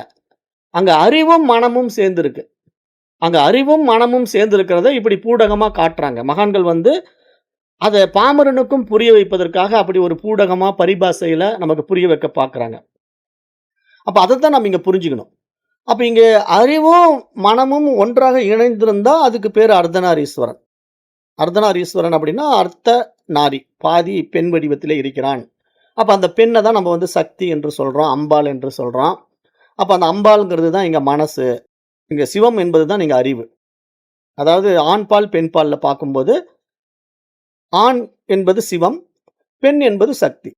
அங்க அறிவும், மனமும் சேர்ந்திருக்கு. அங்க அறிவும், மனமும் சேர்ந்திருக்கிறத இப்படி பூடகமா காட்டுறாங்க. மகான்கள் அத பாமரனுக்கும் புரிய வைப்பதற்காக அப்படி ஒரு பூடகமா பரிபாஷையில நமக்கு புரிய வைக்க பார்க்குறாங்க. அப்ப அதத்தான் நம்ம இங்க புரிஞ்சுக்கணும். அப்ப இங்க அறிவும், மனமும் ஒன்றாக இணைந்திருந்தா அதுக்கு பேரு அர்த்தநாரீஸ்வரன். அர்த்தநாரீஸ்வரன் அப்படின்னா அர்த்த நாரி. பாதி பெண் வடிவத்திலே இருக்கிறான். அப்ப அந்த பெண்ண தான் நம்ம சக்தி என்று சொல்றோம். அம்பாள் என்று சொல்றோம். அப்ப அந்த அம்பாள்ங்கிறது தான் இங்க மனசு. இங்க சிவம் என்பது தான் இங்க அறிவு. அதாவது ஆண்பால், பெண்பால்ல பார்க்கும்போது, ஆண் என்பது சிவம், பெண் என்பது சக்தி.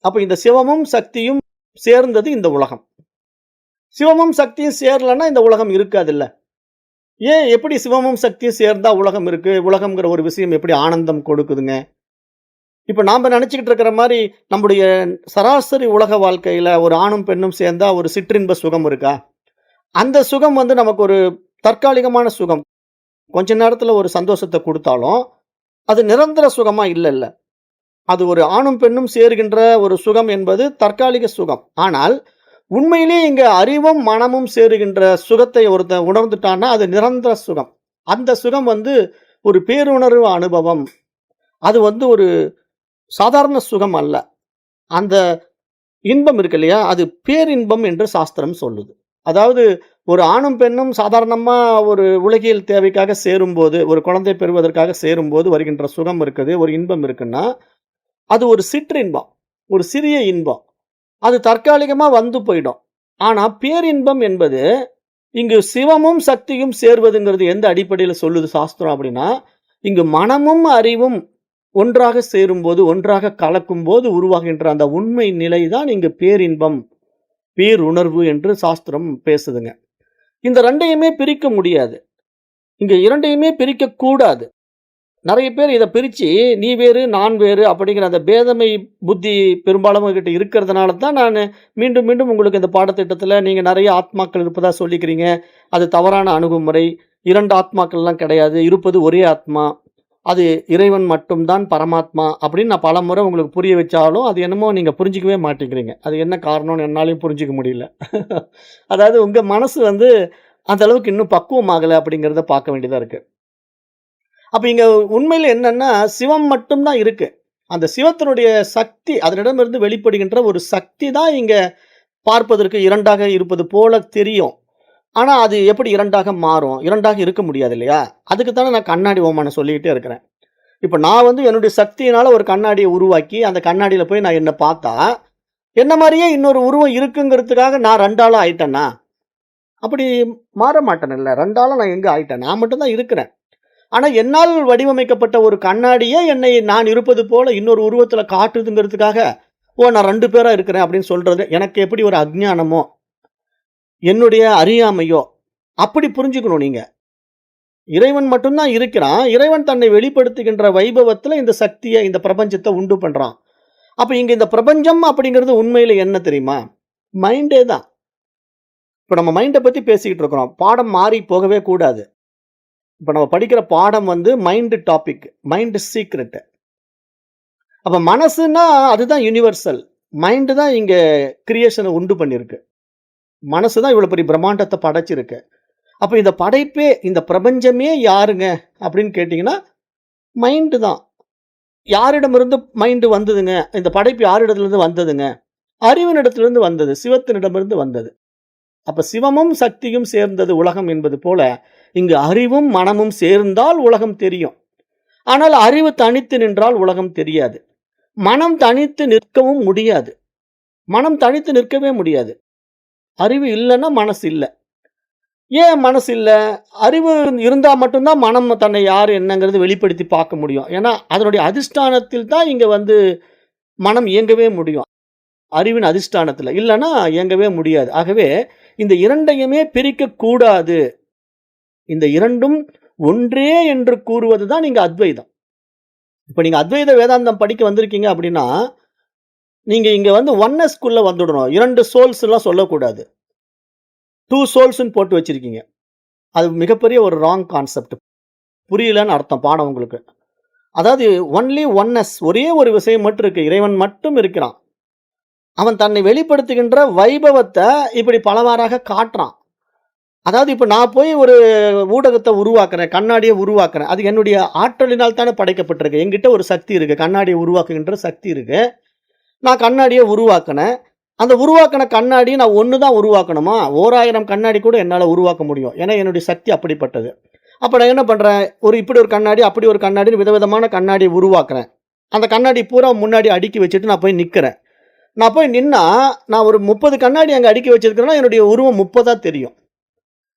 அப்ப இந்த சிவமும், சக்தியும் சேர்ந்தது இந்த உலகம். சிவமும், சக்தியும் சேரலன்னா இந்த உலகம் இருக்காதுல்ல. ஏன் எப்படி சிவமும், சக்தியும் சேர்ந்தா உலகம் இருக்கு? உலகம்ங்கிற ஒரு விஷயம் எப்படி ஆனந்தம் கொடுக்குதுங்க? இப்ப நாம நினைச்சுக்கிட்டு இருக்கிற மாரி, நம்முடைய சராசரி உலக வாழ்க்கையில ஒரு ஆணும், பெண்ணும் சேர்ந்தா ஒரு சிற்றின்ப சுகம் இருக்கா? அந்த சுகம் நமக்கு ஒரு தற்காலிகமான சுகம். கொஞ்ச நேரத்துல ஒரு சந்தோஷத்த குடுத்தாலும், அது நிரந்தர சுகமா இல்லல்ல. அது ஒரு ஆணும், பெண்ணும் சேருகின்ற ஒரு சுகம் என்பது தற்காலிக சுகம். ஆனால், உண்மையிலேயே இங்க அறிவும், மனமும் சேருகின்ற சுகத்தை ஒருத்தன் உணர்ந்துட்டான்னா, அது நிரந்தர சுகம். அந்த சுகம் ஒரு பேருணர்வு அனுபவம். அது ஒரு சாதாரண சுகம் அல்ல. அந்த இன்பம் இருக்கு இல்லையா? அது பேரின்பம் என்று சாஸ்திரம் சொல்லுது. அதாவது ஒரு ஆணும், பெண்ணும் சாதாரணமா ஒரு உலகியல் தேவைக்காக சேரும்போது, ஒரு குழந்தை பெறுவதற்காக சேரும்போது வருகின்ற சுகம் இருக்குது, ஒரு இன்பம் இருக்குன்னா, அது ஒரு சிற்றின்பம். ஒரு சிறிய இன்பம். அது தற்காலிகமா போயிடும். ஆனா பேரின்பம் என்பது, இங்கு சிவமும், சக்தியும் சேர்வதுங்கிறது எந்த அடிப்படையில சொல்லுது சாஸ்திரம் அப்படின்னா, இங்கு மனமும், அறிவும் ஒன்றாக சேரும்போது, ஒன்றாக கலக்கும்போது உருவாகின்ற அந்த உண்மை நிலைதான் இங்கு பேரின்பம், பேருணர்வு என்று சாஸ்திரம் பேசுதுங்க. இந்த 2யுமே பிரிக்க முடியாது. இங்க 2யுமே பிரிக்கக்கூடாது. நெறைய பேர் இத பிரிச்சு, நீ வேறு, நான் வேறு அப்படிங்கிற அந்த பேதமை புத்தி பெரும்பாலானவங்ககிட்ட இருக்கிறதுனால தான் நானு மீண்டும், மீண்டும் உங்களுக்கு இந்த பாடத்திட்டத்துல நீங்க நெறைய ஆத்மாக்கள் இருப்பதா சொல்லிக்கிறீங்க. அது தவறான அணுகுமுறை. 2 ஆத்மாக்கள்லாம் கிடையாது. இருப்பது ஒரே ஆத்மா. அது இறைவன் மட்டும் தான் பரமாத்மா அப்படின்னு நான் பலமுறை உங்களுக்கு புரிய வச்சாலும், அது என்னமோ நீங்க புரிஞ்சுக்கவே மாட்டேங்கிறீங்க. அது என்ன காரணம்னு என்னாலயும் புரிஞ்சுக்க முடியல. அதாவது உங்க மனசு அந்த அளவுக்கு இன்னும் பக்குவமாகல அப்படிங்கிறத பார்க்க வேண்டியதா இருக்கு. அப்ப இங்க உண்மையில என்னன்னா, சிவம் மட்டும் தான் இருக்கு. அந்த சிவத்தினுடைய சக்தி, அதனிடமிருந்து வெளிப்படுகின்ற ஒரு சக்தி தான் இங்க பார்ப்பதற்கு 2ஆக இருப்பது போல தெரியும். ஆனா, அது எப்படி 2ஆக மாறும்? 2ஆக இருக்க முடியாது இல்லையா? அதுக்கு தானே நான் கண்ணாடி ஓமானம் சொல்லிக்கிட்டே இருக்கிறேன். இப்ப நான் என்னுடைய சக்தியினால ஒரு கண்ணாடிய உருவாக்கி, அந்த கண்ணாடியில போய் நான் என்ன பார்த்தா, என்ன மாரியே இன்னொரு உருவம் இருக்குங்கிறதுக்காக நான் 2 ஆளா ஆயிட்டேனா? அப்படி மாற மாட்டேன்ல. 2 ஆளா நான் எங்க ஆயிட்டேன்? நான் மட்டும் தான் இருக்கிறேன். ஆனா, என்னால் வடிவமைக்கப்பட்ட ஒரு கண்ணாடியே என்னை நான் இருப்பது போல இன்னொரு உருவத்துல காட்டுதுங்கிறதுக்காக, நான் 2 பேரா இருக்கிறேன் அப்படின்னு சொல்றது எனக்கு எப்படி ஒரு அஞ்ஞானமோ, என்னுடைய அறியாமையோ, அப்படி புரிஞ்சுக்கணும் நீங்க. இறைவன் மட்டும்தான் இருக்கிறான். இறைவன் தன்னை வெளிப்படுத்துகின்ற வைபவத்துல இந்த சக்திய, இந்த பிரபஞ்சத்த உண்டு பண்றான். அப்ப இங்க இந்த பிரபஞ்சம் அப்படிங்கிறது உண்மையில என்ன தெரியுமா? மைண்டே தான். இப்ப நம்ம மைண்ட பத்தி பேசிக்கிட்டு இருக்கிறோம். பாடம் மாறி போகவே கூடாது. இப்ப நம்ம படிக்கிற பாடம் வந்து மைண்ட் டாபிக், மைண்ட் சீக்ரெட். அப்ப மனசுன்னா அதுதான் யுனிவர்சல். மைண்ட் தான் இங்க கிரியேஷன உண்டு பண்ணியிருக்கு. மனசு தான் இவ்வளவு பெரிய பிரம்மாண்டத்த படைச்சிருக்கு. அப்ப இந்த படைப்பே, இந்த பிரபஞ்சமே யாருங்க அப்படின்னு கேட்டீங்கன்னா, மைண்ட் தான். யாரிடமிருந்து மைண்ட் வந்ததுங்க? இந்த படைப்பு யாரிடத்திலிருந்து வந்ததுங்க? அறிவினிடத்திலிருந்து வந்தது. சிவத்தினிடமிருந்து வந்தது. அப்ப சிவமும் சக்தியும் சேர்ந்தது உலகம் என்பது போல, இங்கு அறிவும் மனமும் சேர்ந்தால் உலகம் தெரியும். ஆனால் அறிவு தனித்து நின்றால் உலகம் தெரியாது. மனம் தனித்து நிற்கவும் முடியாது. மனம் தனித்து நிற்கவே முடியாது. அறிவு இல்லைன்னா மனசு இல்ல. ஏன் மனசு இல்ல? அறிவு இருந்தா மட்டும்தான் மனம் தன்னை யார் என்னங்கிறது வெளிப்படுத்தி பார்க்க முடியும். ஏன்னா அதனுடைய அதிஷ்டானத்தில் தான் இங்க வந்து மனம் இயங்கவே முடியும். அறிவின் அதிஷ்டானத்துல. இல்லன்னா இயங்கவே முடியாது. ஆகவே இந்த இரண்டையுமே பிரிக்கக் கூடாது. இந்த இரண்டும் ஒன்றே என்று கூறுவது தான் இங்க அத்வைதம். இப்ப நீங்க அத்வைத வேதாந்தம் படிக்க வந்திருக்கீங்க அப்படின்னா, நீங்க இங்க வந்து ஒன்னஸ்க்குள்ள வந்துடணும். 2 சோல்ஸ்லாம் சொல்லக்கூடாது. 2 சோல்ஸ்ன்னு போட்டு வச்சிருக்கீங்க. அது மிகப்பெரிய ஒரு ராங் கான்செப்ட். புரியலன்னு அர்த்தம் பாடம் உங்களுக்கு. அதாவது ஒன்லி ஒன்னஸ், ஒரே ஒரு விஷயம் மட்டும் இருக்கு. இறைவன் மட்டும் இருக்கிறான். அவன் தன்னை வெளிப்படுத்துகின்ற வைபவத்த இப்படி பலவாறாக காட்டுறான். அதாவது இப்ப நான் போய் ஒரு ஊடகத்த உருவாக்குறேன், கண்ணாடிய உருவாக்குறேன். அது என்னுடைய ஆற்றலினால் தானே படைக்கப்பட்டிருக்கு. என்கிட்ட ஒரு சக்தி இருக்கு. கண்ணாடிய உருவாக்குகின்ற சக்தி இருக்கு. நான் கண்ணாடிய உருவாக்குனேன். அந்த உருவாக்குன கண்ணாடிய நான் 1 தான் உருவாக்கணுமா? 1000 கண்ணாடி கூட என்னால உருவாக்க முடியும். ஏன்னா என்னுடைய சக்தி அப்படிப்பட்டது. அப்ப நான் என்ன பண்றேன்? இப்படி ஒரு கண்ணாடி, அப்படி ஒரு கண்ணாடின்னு விதவிதமான கண்ணாடிய உருவாக்குறேன். அந்த கண்ணாடி பூரா முன்னாடி அடுக்கி வச்சுட்டு நான் போய் நிக்கிறேன். நான் போய் நின்னா, நான் ஒரு 30 கண்ணாடி அங்க அடுக்கி வச்சிருக்கிறேன்னா, என்னுடைய உருவம் 30ஆ தெரியும்.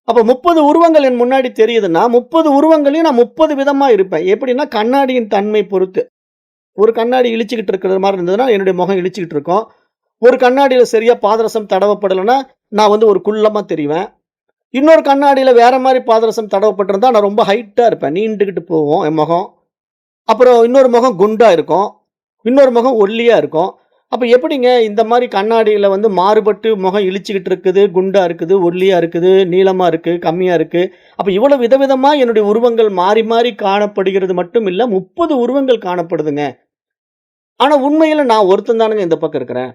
அப்ப 30 உருவங்கள் என் முன்னாடி தெரியுதுன்னா, 30 உருவங்களையும் நான் 30 விதமா இருப்பேன். எப்படின்னா, கண்ணாடியின் தன்மை பொறுத்து. ஒரு கண்ணாடி இழிச்சுக்கிட்டு இருக்கிற மாரி இருந்ததுன்னா, என்னுடைய முகம் இழிச்சுக்கிட்டு இருக்கும். ஒரு கண்ணாடியில சரியா பாதரசம் தடவப்படலைன்னா, நான் வந்து ஒரு குள்ளமா தெரிவேன். இன்னொரு கண்ணாடியில வேற மாரி பாதரசம் தடவப்பட்டிருந்தா, நான் ரொம்ப ஹைட்டா இருப்பேன். நீண்டுகிட்டு போகும் என் முகம். அப்புறம் இன்னொரு முகம் குண்டா இருக்கும். இன்னொரு முகம் ஒல்லியா இருக்கும். அப்ப எப்படிங்க இந்த மாரி கண்ணாடியில வந்து மாறுபட்டு முகம் இழிச்சுக்கிட்டு இருக்குது, குண்டா இருக்குது, ஒல்லியா இருக்குது, நீளமா இருக்கு, கம்மியா இருக்கு. அப்ப இவ்வளவு விதவிதமா என்னுடைய உருவங்கள் மாறி மாறி காணப்படுகிறது மட்டும் இல்ல, 30 உருவங்கள் காணப்படுதுங்க. ஆனா உண்மையில நான் ஒருத்தன் தானுங்க இந்த பக்கம் இருக்கிறேன்.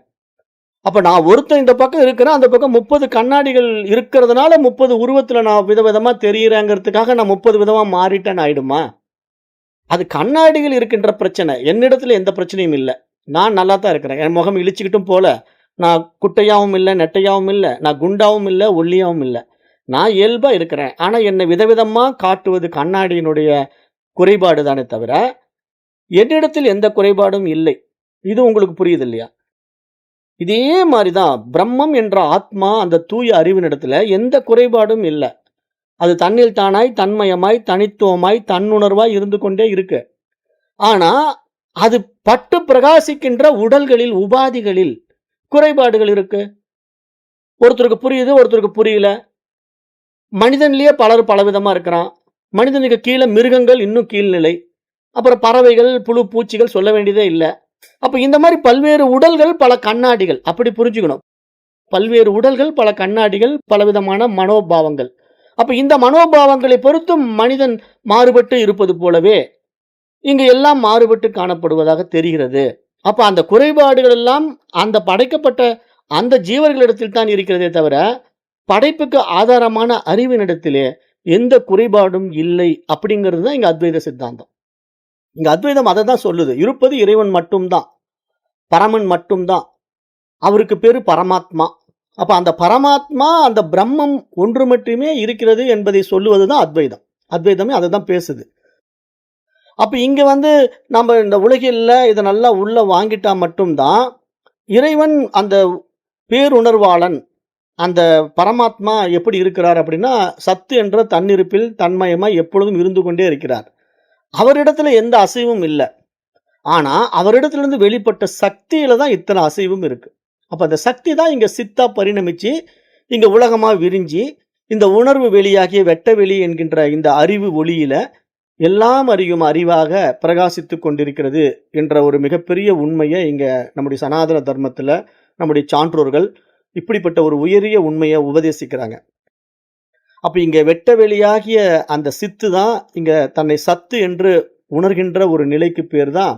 அப்ப நான் ஒருத்தன் இந்த பக்கம் இருக்கிறேன். அந்த பக்கம் 30 கண்ணாடிகள் இருக்கிறதுனால 30 உருவத்துல நான் விதவிதமா தெரியிறேங்கிறதுக்காக நான் 30 விதமா மாறிட்டேன்னு ஆயிடுமா? அது கண்ணாடிகள் இருக்கின்ற பிரச்சனை. என்னிடத்துல எந்த பிரச்சனையும் இல்ல. நான் நல்லா தான் இருக்கிறேன். என் முகம் இழிச்சுக்கிட்டும் போல. நான் குட்டையாவும் இல்ல, நெட்டையாவும் இல்ல. நான் குண்டாவும் இல்ல, ஒல்லியாவும் இல்ல. நான் இயல்பா இருக்கிறேன். ஆனா என்னை விதவிதமா காட்டுவது கண்ணாடியினுடைய குறைபாடு தானே தவிர, என்னிடத்தில் எந்த குறைபாடும் இல்லை. இது உங்களுக்கு புரியுது இல்லையா? இதே மாரி தான் பிரம்மம் என்ற ஆத்மா, அந்த தூய அறிவினிடத்துல எந்த குறைபாடும் இல்ல. அது தன்னில் தானாய், தன்மயமாய், தனித்துவமாய், தன்னுணர்வாய் இருந்து கொண்டே இருக்கு. ஆனா, அது பட்டு பிரகாசிக்கின்ற உடல்களில், உபாதிகளில் குறைபாடுகள் இருக்கு. ஒருத்தருக்கு புரியுது, ஒருத்தருக்கு புரியல. மனிதன்லயே பலர் பலவிதமா இருக்கிறான். மனிதனுக்கு கீழ மிருகங்கள் இன்னும் கீழ்நிலை. அப்புறம் பறவைகள், புழு, பூச்சிகள் சொல்ல வேண்டியதே இல்ல. அப்ப இந்த மாரி பல்வேறு உடல்கள், பல கண்ணாடிகள். அப்படி புரிஞ்சுக்கணும். பல்வேறு உடல்கள், பல கண்ணாடிகள், பலவிதமான மனோபாவங்கள். அப்ப இந்த மனோபாவங்களை பொறுத்து மனிதன் மாறுபட்டு இருப்பது போலவே, இங்கு எல்லாம் மாறுபட்டு காணப்படுவதாக தெரிகிறது. அப்ப அந்த குறைபாடுகள் எல்லாம் அந்த படைக்கப்பட்ட அந்த ஜீவர்களிடத்தில் தான் இருக்கிறதே தவிர, படைப்புக்கு ஆதாரமான அறிவினிடத்திலே எந்த குறைபாடும் இல்லை அப்படிங்கிறது தான் இங்க அத்வைத சித்தாந்தம். இங்க அத்வைதம் அதை தான் சொல்லுது. இருப்பது இறைவன் மட்டும்தான். பரமன் மட்டும்தான். அவருக்கு பேரு பரமாத்மா. அப்ப அந்த பரமாத்மா, அந்த பிரம்மம் ஒன்று மட்டுமே இருக்கிறது என்பதை சொல்லுவதுதான் அத்வைதம். அத்வைதமே அதை தான் பேசுது. அப்ப இங்க வந்து நம்ம இந்த உலகில இதை நல்லா உள்ள வாங்கிட்டா மட்டும்தான் இறைவன் அந்த பேருணர்வாளன், அந்த பரமாத்மா எப்படி இருக்கிறார் அப்படின்னா, சத்து என்ற தன்னிருப்பில் தன்மயமாய் எப்பொழுதும் இருந்து கொண்டே இருக்கிறார். அவரிடத்துல எந்த அசைவும் இல்ல. ஆனா அவரிடத்திலிருந்து வெளிப்பட்ட சக்தியில தான் இத்தனை அசைவும் இருக்கு. அப்ப அந்த சக்தி தான் இங்க சித்தா பரிணமிச்சு, இங்க உலகமா விரிஞ்சி, இந்த உணர்வு வெளியாகிய வெட்ட வெளி என்கின்ற இந்த அறிவு ஒளியில எல்லாம் அறியும் அறிவாக பிரகாசித்துக் கொண்டிருக்கிறது என்ற ஒரு மிகப்பெரிய உண்மையை இங்க நம்முடைய சனாதன தர்மத்துல நம்முடைய சான்றோர்கள் இப்படிப்பட்ட ஒரு உயரிய உண்மையை உபதேசிக்கிறாங்க. அப்ப இங்க வெட்ட வெளியாகிய அந்த சித்து தான் இங்க தன்னை சத்து என்று உணர்கின்ற ஒரு நிலைக்கு பேர் தான்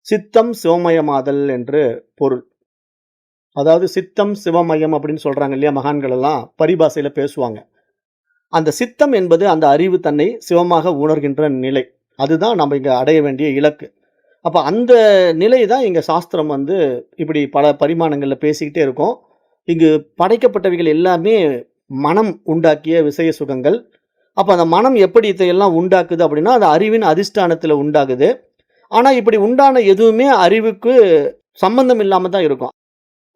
சித்தம் சிவமயமாதல் என்று பொருள். அதாவது சித்தம் சிவமயம் அப்படின்னு சொல்றாங்க இல்லையா, மகான்கள் எல்லாம் பரிபாஷையில பேசுவாங்க. அந்த சித்தம் என்பது அந்த அறிவு தன்னை சிவமாக உணர்கின்ற நிலை. அதுதான் நம்ம இங்க அடைய வேண்டிய இலக்கு. அப்ப அந்த நிலை தான் இங்க சாஸ்திரம் வந்து இப்படி பல பரிமாணங்கள்ல பேசிக்கிட்டே இருக்கும். இங்கு படைக்கப்பட்டவைகள் எல்லாமே மனம் உண்டாக்கிய விசய சுகங்கள். அப்ப அந்த மனம் எப்படி இதையெல்லாம் உண்டாக்குது அப்படின்னா, அது அறிவின் அதிஷ்டானத்துல உண்டாகுது. ஆனா இப்படி உண்டான எதுவுமே அறிவுக்கு சம்பந்தம் இல்லாம தான் இருக்கும்.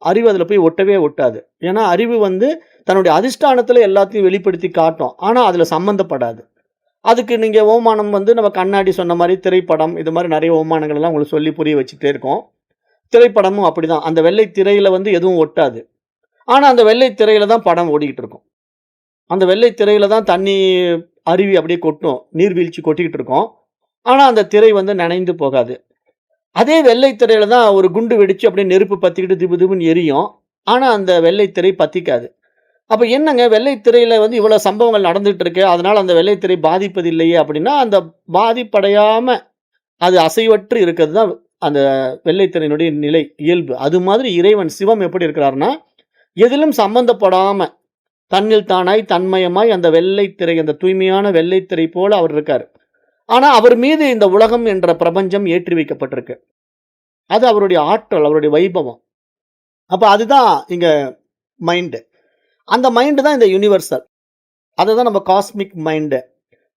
அறிவு அதுல போய் ஒட்டவே ஒட்டாது. ஏன்னா அறிவு வந்து தன்னுடைய அதிஷ்டானத்துல எல்லாத்தையும் வெளிப்படுத்தி காட்டும். ஆனா அதுல சம்பந்தப்படாது. அதுக்கு நீங்க ஓமானம் வந்து நம்ம கண்ணாடி சொன்ன மாரி திரைப்படம், இது மாரி நெறைய ஓமானங்கள் எல்லாம் உங்களுக்கு சொல்லி புரிய வச்சுட்டே இருக்கோம். திரைப்படமும் அப்படிதான். அந்த வெள்ளை திரையில வந்து எதுவும் ஒட்டாது. ஆனா அந்த வெள்ளை திரையில தான் படம் ஓடிக்கிட்டு இருக்கும். அந்த வெள்ளை திரையில தான் தண்ணி அருவி அப்படியே கொட்டும். நீர்வீழ்ச்சி கொட்டிக்கிட்டு இருக்கும். ஆனா அந்த திரை வந்து நனைந்து போகாது. அதே வெள்ளை திரையில தான் ஒரு குண்டு வெடிச்சு அப்படியே நெருப்பு பத்திக்கிட்டு திபு திபுன்னு எரியும். ஆனா அந்த வெள்ளை திரை பத்திக்காது. அப்ப என்னங்க வெள்ளை திரையில வந்து இவ்வளவு சம்பவங்கள் நடந்துட்டு இருக்கு. அதனால அந்த வெள்ளை திரை பாதிப்பதில்லையே அப்படின்னா, அந்த பாதிப்படையாம அது அசைவற்று இருக்கிறது தான் அந்த வெள்ளை திரையினுடைய நிலை, இயல்பு. அது மாதிரி இறைவன் சிவம் எப்படி இருக்கிறார்னா, எதிலும் சம்பந்தப்படாம தன்னில் தானாய் தன்மயமாய் அந்த வெள்ளை திரை, அந்த தூய்மையான வெள்ளை திரை போல அவர் இருக்காரு. ஆனா அவர் மீது இந்த உலகம் என்ற பிரபஞ்சம் ஏற்றி வைக்கப்பட்டிருக்கு. அது அவருடைய ஆற்றல், அவருடைய வைபவம். அப்ப அதுதான் இங்க மைண்ட். அந்த மைண்ட் தான் இந்த யுனிவர்சல். அததான் நம்ம cosmic mind,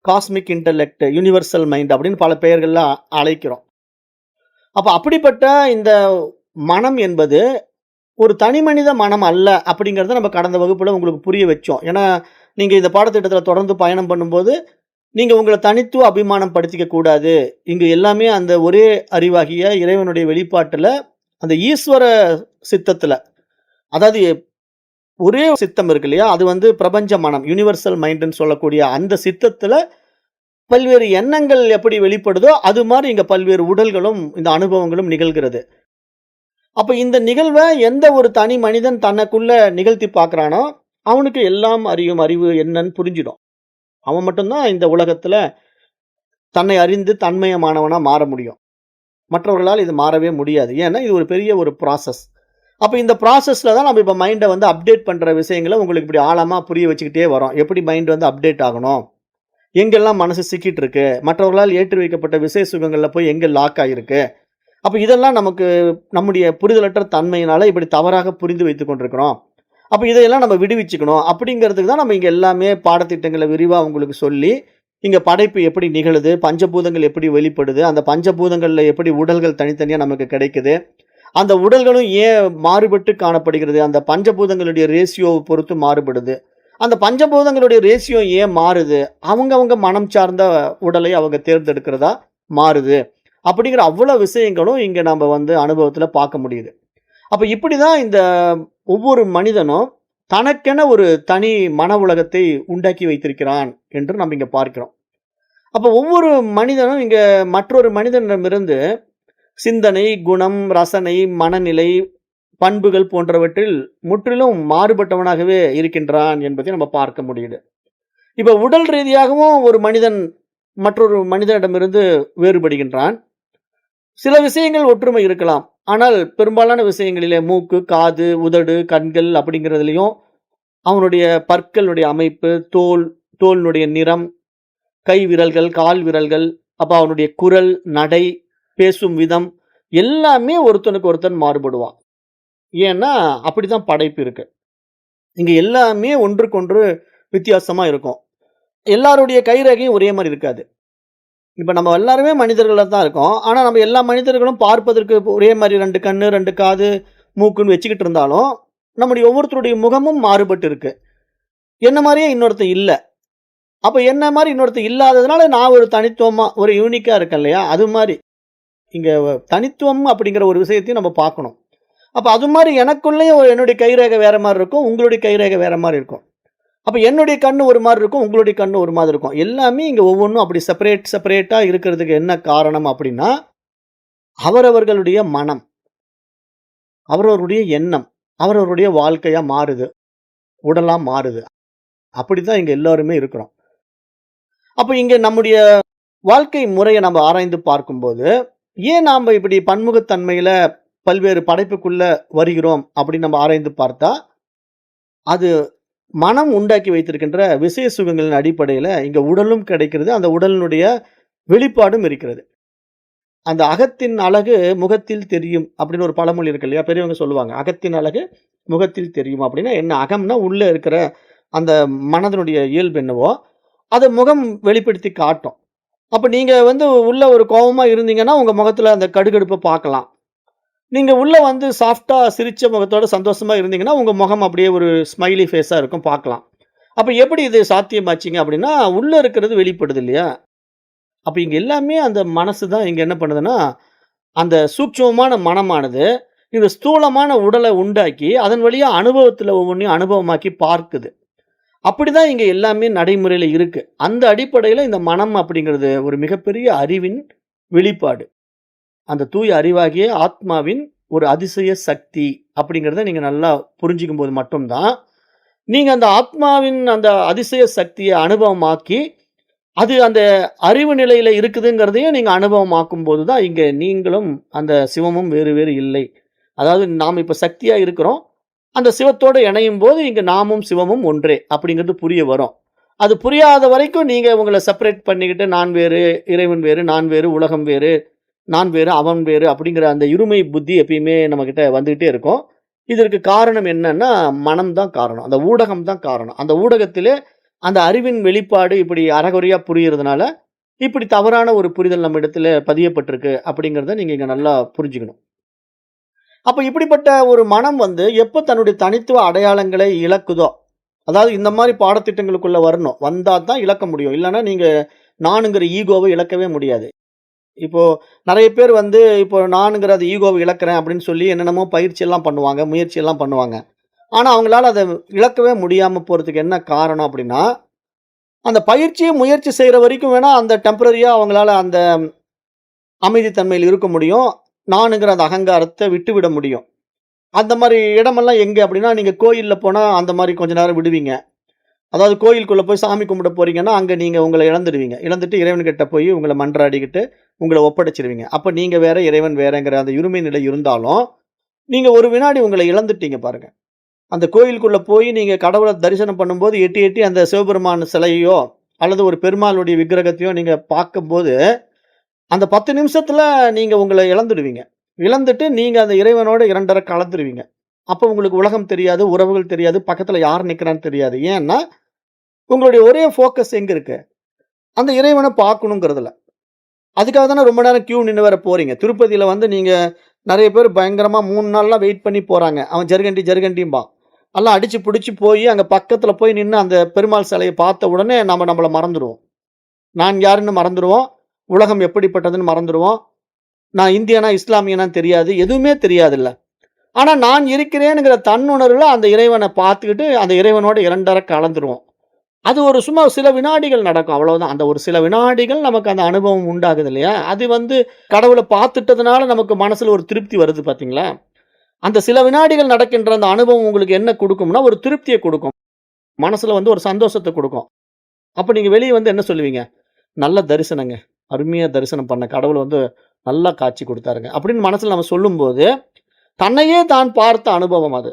cosmic intellect, universal mind அப்படின்னு பல பெயர்கள்ல அழைக்கிறோம். அப்ப அப்படிப்பட்ட இந்த மனம் என்பது ஒரு தனி மனித மனம் அல்ல அப்படிங்கிறத நம்ம கடந்த வகுப்புல உங்களுக்கு புரிய வச்சோம். ஏன்னா நீங்க இந்த பாடத்திட்டத்துல தொடர்ந்து பயணம் பண்ணும்போது நீங்க உங்கள தனித்துவ அபிமானம் படுத்திக்க கூடாது. இங்கு எல்லாமே அந்த ஒரே அறிவாகிய இறைவனுடைய வெளிப்பாட்டுல, அந்த ஈஸ்வர சித்தத்துல, அதாவது ஒரே சித்தம் இருக்கு இல்லையா? அது வந்து பிரபஞ்ச மனம், யுனிவர்சல் மைண்ட்ன்னு சொல்லக்கூடிய அந்த சித்தத்துல பல்வேறு எண்ணங்கள் எப்படி வெளிப்படுதோ, அது மாரி இங்க பல்வேறு உடல்களும், இந்த அனுபவங்களும் நிகழ்கிறது. அப்ப இந்த நிகழ்வ எந்த ஒரு தனி மனிதன் தனக்குள்ள நிகழ்த்தி பார்க்கிறானோ, அவனுக்கு எல்லாம் அறியும் அறிவு என்னன்னு புரிஞ்சிடும். அவன் மட்டும் தான் இந்த உலகத்துல தன்னை அறிந்து தன்மயமானவனா மாற முடியும். மற்றவர்களால் இது மாறவே முடியாது. ஏன்னா, இது ஒரு பெரிய ஒரு ப்ராசஸ். அப்ப இந்த ப்ராசஸ்ல தான் நம்ம இப்ப மைண்ட வந்து அப்டேட் பண்ற விஷயங்கள உங்களுக்கு இப்படி ஆழமா புரிய வச்சுக்கிட்டே வரோம். எப்படி மைண்ட் வந்து அப்டேட் ஆகணும்? எங்கெல்லாம் மனசு சிக்கிட்டு இருக்கு? மற்றவர்களால் ஏற்றி வைக்கப்பட்ட விசய சுகங்கள்ல போய் எங்க லாக் ஆயிருக்கு? அப்ப இதெல்லாம் நமக்கு நம்முடைய புரிதலற்ற தன்மையினால இப்படி தவறாக புரிந்து வைத்துக் கொண்டிருக்கிறோம். அப்ப இதையெல்லாம் நம்ம விடுவிச்சுக்கணும். அப்படிங்கிறதுக்கு தான் நம்ம இங்க எல்லாமே பாடத்திட்டங்கள விரிவா உங்களுக்கு சொல்லி, இங்க படைப்பு எப்படி நிகழுது? பஞ்சபூதங்கள் எப்படி வெளிப்படுது? அந்த பஞ்சபூதங்கள்ல எப்படி உடல்கள் தனித்தனியா நமக்கு கிடைக்குது? அந்த உடல்களும் ஏன் மாறுபட்டு காணப்படுகிறது? அந்த பஞ்சபூதங்களுடைய ரேஷியோவ பொறுத்து மாறுபடுது. அந்த பஞ்சபூதங்களுடைய ரேஷியோ ஏன் மாறுது? அவங்கவங்க மனம் சார்ந்த உடலை அவங்க தேர்ந்தெடுக்கிறதா மாறுது. அப்படிங்கிற அவ்வளவு விஷயங்களும் இங்க நம்ம வந்து அனுபவத்துல பார்க்க முடியுது. அப்ப இப்படிதான் இந்த ஒவ்வொரு மனிதனும் தனக்கென ஒரு தனி மன உலகத்தை உண்டாக்கி வைத்திருக்கிறான் என்று நம்ம இங்க பார்க்கிறோம். அப்ப ஒவ்வொரு மனிதனும் இங்க மற்றொரு மனிதனிடமிருந்து சிந்தனை, குணம், ரசனை, மனநிலை, பண்புகள் போன்றவற்றில் முற்றிலும் மாறுபட்டவனாகவே இருக்கின்றான் என்பதை நம்ம பார்க்க முடியுது. இப்ப உடல் ரீதியாகவும் ஒரு மனிதன் மற்றொரு மனிதனிடமிருந்து வேறுபடுகின்றான். சில விஷயங்கள் ஒற்றுமை இருக்கலாம். ஆனால் பெரும்பாலான விஷயங்களிலே மூக்கு, காது, உதடு, கண்கள் அப்படிங்கிறதுலயும் அவனுடைய பற்களுடைய அமைப்பு, தோலினுடைய நிறம், கை விரல்கள், கால் விரல்கள், அப்ப அவனுடைய குரல், நடை, பேசும் விதம் எல்லாமே ஒருத்தனுக்கு ஒருத்தன் மாறுபடுவான். ஏன்னா அப்படிதான் படைப்பு இருக்கு. இங்க எல்லாமே ஒன்றுக்கொன்று வித்தியாசமா இருக்கும். எல்லாருடைய கைரேகையும் ஒரே மாரி இருக்காது. இப்ப நம்ம எல்லாருமே மனிதர்களா தான் இருக்கோம். ஆனா நம்ம எல்லா மனிதர்களும் பார்ப்பதற்கு ஒரே மாரி 2 கண்ணு, 2 காது, மூக்குன்னு வச்சுக்கிட்டு இருந்தாலும், நம்முடைய ஒவ்வொருத்தருடைய முகமும் மாறுபட்டு இருக்கு. என்ன மாரியே இன்னொருத்தன் இல்ல. அப்ப என்ன மாரி இன்னொருத்தன் இல்லாததுனால நான் ஒரு தனித்துவமா, ஒரு யூனிக்கா இருக்கேன் இல்லையா? அது மாரி. இங்க தனித்துவம் அப்படிங்கிற ஒரு விஷயத்தையும் நம்ம பார்க்கணும். அப்ப அது மாரி எனக்குள்ளேயும் என்னுடைய கைரேகை வேற மாரி இருக்கும். உங்களுடைய கைரேகை வேற மாரி இருக்கும். அப்ப என்னுடைய கண்ணு ஒரு மாரி இருக்கும். உங்களுடைய கண்ணு ஒரு மாதிரி இருக்கும். எல்லாமே இங்க ஒவ்வொன்னும் அப்படி செப்பரேட்டா இருக்கிறதுக்கு என்ன காரணம் அப்படின்னா, அவரவர்களுடைய மனம், அவரவருடைய எண்ணம், அவரவருடைய வாழ்க்கையா மாறுது. உடலா மாறுது. அப்படித்தான் இங்க எல்லாருமே இருக்கிறோம். அப்ப இங்க நம்முடைய வாழ்க்கை முறைய நம்ம ஆராய்ந்து பார்க்கும்போது, ஏன் நாம இப்படி பன்முகத்தன்மையில பல்வேறு படைப்புக்குள்ள வருகிறோம் அப்படின்னு நம்ம ஆராய்ந்து பார்த்தா, அது மனம் உண்டாக்கி வைத்திருக்கின்ற விசய சுகங்களின் அடிப்படையில இங்க உடலும் கிடைக்கிறது. அந்த உடலினுடைய வெளிப்பாடும் இருக்கிறது. அந்த அகத்தின் அழகு முகத்தில் தெரியும் அப்படின்னு ஒரு பழமொழி இருக்கு இல்லையா? பெரியவங்க சொல்லுவாங்க. அகத்தின் அழகு முகத்தில் தெரியும் அப்படின்னா என்ன? அகம்னா உள்ள இருக்கிற அந்த மனதனுடைய இயல்பு என்னவோ, அத முகம் வெளிப்படுத்தி காட்டும். அப்ப நீங்க உள்ள ஒரு கோவமா இருந்தீங்கன்னா, உங்க முகத்துல அந்த கடுகடுப்ப பார்க்கலாம். நீங்க உள்ள சாஃப்ட்டா சிரிச்ச முகத்தோட சந்தோஷமா இருந்தீங்கன்னா, உங்க முகம் அப்படியே ஒரு ஸ்மைலி ஃபேஸா இருக்கும் பார்க்கலாம். அப்ப எப்படி இது சாத்தியமாச்சுங்க அப்படின்னா, உள்ள இருக்கிறது வெளிப்படுது இல்லையா? அப்ப இங்க எல்லாமே அந்த மனசு தான் இங்க என்ன பண்ணுதுன்னா, அந்த சூட்சுமமான மனமானது, இந்த ஸ்தூலமான உடல உண்டாக்கி, அதன் வழியா அனுபவத்துல ஒவ்வொன்னையும் அனுபவமாக்கி பார்க்குது. அப்படிதான் இங்க எல்லாமே நடைமுறையில இருக்கு. அந்த அடிப்படையில இந்த மனம் அப்படிங்கிறது ஒரு மிகப்பெரிய அறிவின் வெளிப்பாடு. அந்த தூய அறிவாகிய ஆத்மாவின் ஒரு அதிசய சக்தி அப்படிங்கிறத நீங்க நல்லா புரிஞ்சுக்கும்போது மட்டும் தான், நீங்க அந்த ஆத்மாவின் அந்த அதிசய சக்திய அனுபவமாக்கி, அது அந்த அறிவு நிலையில இருக்குதுங்கிறதையும் நீங்க அனுபவமாக்கும்போது தான், இங்க நீங்களும் அந்த சிவமும் வேறு வேறு இல்லை. அதாவது நாம இப்ப சக்தியா இருக்கிறோம். அந்த சிவத்தோட இணையும்போது, இங்க நாமும் சிவமும் ஒன்றே அப்படிங்கிறது புரிய வரும். அது புரியாத வரைக்கும் நீங்க உங்கள செப்பரேட் பண்ணிக்கிட்டு, நான் வேறு, இறைவன் வேறு, நான் வேறு, உலகம் வேறு, நான் வேறு, அவன் வேறு அப்படிங்கிற அந்த இருமை புத்தி எப்பயுமே நம்மகிட்ட வந்துகிட்டே இருக்கும். இதற்கு காரணம் என்னன்னா, மனம் தான் காரணம். அந்த ஊடகம் தான் காரணம். அந்த ஊடகத்திலே அந்த அறிவின் வெளிப்பாடு இப்படி அரைகுறையா புரியறதுனால, இப்படி தவறான ஒரு புரிதல் நம்ம இடத்துல பதியப்பட்டிருக்கு அப்படிங்கிறத நீங்க இங்க நல்லா புரிஞ்சுக்கணும். அப்ப இப்படிப்பட்ட ஒரு மனம் எப்ப தன்னுடைய தனித்துவ அடையாளங்களை இழக்குதோ, அதாவது இந்த மாரி பாடத்திட்டங்களுக்குள்ள வரணும். வந்தா தான் இழக்க முடியும். இல்லன்னா நீங்க நானுங்கிற ஈகோவ இழக்கவே முடியாது. இப்போ நெறைய பேர் இப்போ நானுங்கிற அந்த ஈகோவ இழக்கிறேன் அப்படின்னு சொல்லி என்னென்னமோ பயிற்சி எல்லாம் பண்ணுவாங்க, முயற்சி எல்லாம் பண்ணுவாங்க. ஆனா அவங்களால அத இழக்கவே முடியாம போறதுக்கு என்ன காரணம் அப்படின்னா, அந்த பயிற்சிய முயற்சி செய்ற வரைக்கும் வேணா அந்த டெம்பரரியா அவங்களால அந்த அமைதி தன்மையில் இருக்க முடியும். நானுங்கிற அந்த அகங்காரத்த விட்டுவிட முடியும். அந்த மாரி இடமெல்லாம் எங்க அப்படின்னா, நீங்க கோயில்ல போனா அந்த மாரி கொஞ்ச நேரம் விடுவீங்க. அதாவது கோயிலுக்குள்ள போய் சாமி கும்பிட போறீங்கன்னா, அங்க நீங்க உங்கள இழந்துடுவீங்க. இழந்துட்டு இறைவன்கிட்ட போய் உங்கள மன்றாடிக்கிட்டு, உங்கள ஒப்படைச்சிருவீங்க. அப்ப நீங்க வேற, இறைவன் வேறங்கிற அந்த இருமை நிலை இருந்தாலும், நீங்க ஒரு வினாடி உங்கள இழந்துட்டீங்க பாருங்க. அந்த கோயிலுக்குள்ள போய் நீங்க கடவுள தரிசனம் பண்ணும்போது, எட்டி எட்டி அந்த சிவபெருமான் சிலையையோ, அல்லது ஒரு பெருமாளுடைய விக்கிரகத்தையோ நீங்க பார்க்கும்போது, அந்த 10 நிமிஷத்துல நீங்க உங்கள இழந்துடுவீங்க. இழந்துட்டு நீங்க அந்த இறைவனோட 2 கலந்துருவீங்க. அப்ப உங்களுக்கு உலகம் தெரியாது, உறவுகள் தெரியாது, பக்கத்துல யார் நிக்கிறான்னு தெரியாது. ஏன்னா, உங்களுடைய ஒரே ஃபோக்கஸ் எங்க இருக்கு? அந்த இறைவன பார்க்கணுங்கிறதுல. அதுக்காக தானே ரொம்ப நேரம் கியூ நின்னு வேற போறீங்க. திருப்பதியில நீங்க நெறைய பேர் பயங்கரமா 3 நாள்லாம் வெயிட் பண்ணி போறாங்க. அவன் ஜர்கண்டி ஜர்கண்டிம்பான். எல்லாம் அடிச்சு புடிச்சு போயி அங்க பக்கத்துல போய் நின்னு அந்த பெருமாள் சிலைய பார்த்த உடனே நம்மள மறந்துருவோம். நான் யாருன்னு மறந்துருவோம். உலகம் எப்படிப்பட்டதுன்னு மறந்துருவோம். நான் இந்தியனா, இஸ்லாமியனான்னு தெரியாது. எதுவுமே தெரியாதுல்ல. ஆனா நான் இருக்கிறேன்ங்கிற தன்னுணர்வுல அந்த இறைவன பார்த்துக்கிட்டு, அந்த இறைவனோட 2 கலந்துருவோம். அது ஒரு சும்மா சில வினாடிகள் நடக்கும். அவ்வளவுதான். அந்த ஒரு சில வினாடிகள் நமக்கு அந்த அனுபவம் உண்டாகுது இல்லையா? அது கடவுள பார்த்துட்டதுனால நமக்கு மனசுல ஒரு திருப்தி வருது பார்த்தீங்களா? அந்த சில வினாடிகள் நடக்கின்ற அந்த அனுபவம் உங்களுக்கு என்ன குடுக்கும்னா, ஒரு திருப்திய குடுக்கும். மனசுல ஒரு சந்தோஷத்த குடுக்கும். அப்ப நீங்க வெளிய என்ன சொல்லுவீங்க? நல்ல தரிசனங்க. அருமையா தரிசனம் பண்ண கடவுள் நல்லா காட்சி குடுத்தாருங்க. அப்படின்னு மனசுல நம்ம சொல்லும்போது, தன்னையே தான் பார்த்த அனுபவம் அது.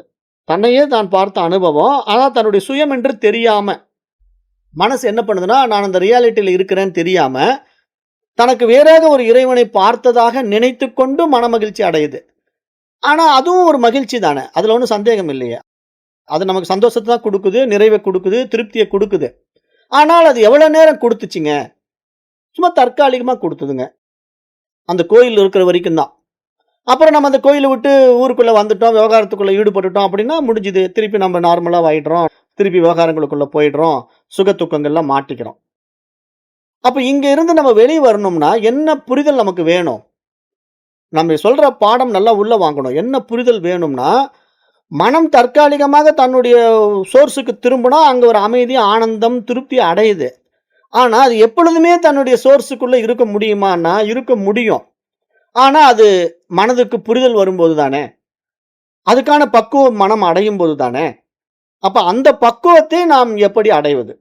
தன்னையே தான் பார்த்த அனுபவம். ஆனா தன்னுடைய சுயம் என்று தெரியாம, மனசு என்ன பண்ணுதுன்னா, நான் அந்த ரியாலிட்டில இருக்கிறேன்னு தெரியாம, தனக்கு வேறாக ஒரு இறைவனை பார்த்ததாக நினைத்துக் கொண்டு மனமகிழ்ச்சி அடையுது. ஆனா அதுவும் ஒரு மகிழ்ச்சி தானே. அதுல ஒண்ணும் சந்தேகம் இல்லையே. அது நமக்கு சந்தோஷத்த தான் குடுக்குது, நிறைவ குடுக்குது, திருப்திய குடுக்குது. ஆனால் அது எவ்வளவு நேரம் குடுத்துச்சுங்க? சும்மா தற்காலிகமா குடுத்ததுங்க. அந்த கோயில் இருக்கிற வரைக்கும் தான். அப்புறம் நம்ம அந்த கோயில விட்டு ஊருக்குள்ள வந்துட்டோம், விவகாரத்துக்குள்ள ஈடுபட்டுட்டோம் அப்படின்னா முடிஞ்சுது. திருப்பி நம்ம நார்மலா ஆயிடுறோம். திருப்பி விவகாரங்களுக்குள்ள போயிடுறோம். சுக துக்கங்கள்ல மாட்டிக்கிறோம். அப்ப இங்க இருந்து நம்ம வெளிய வரணும்னா, என்ன புரிதல் நமக்கு வேணும்? நம்ம சொல்ற பாடம் நல்லா உள்ள வாங்கணும். என்ன புரிதல் வேணும்னா, மனம் தற்காலிகமாக தன்னுடைய சோர்ஸுக்கு திரும்புனா, அங்க ஒரு அமைதி, ஆனந்தம், திருப்தி அடையுது. ஆனா, அது எப்பொழுதுமே தன்னுடைய சோர்ஸுக்குள்ள இருக்க முடியுமான்னா, இருக்க முடியும். ஆனா, அது மனதுக்கு புரிதல் வரும்போது தானே! அதுக்கான பக்குவம் மனம் அடையும்போது தானே! அப்ப அந்த பக்குவத்தை நாம் எப்படி அடைவது?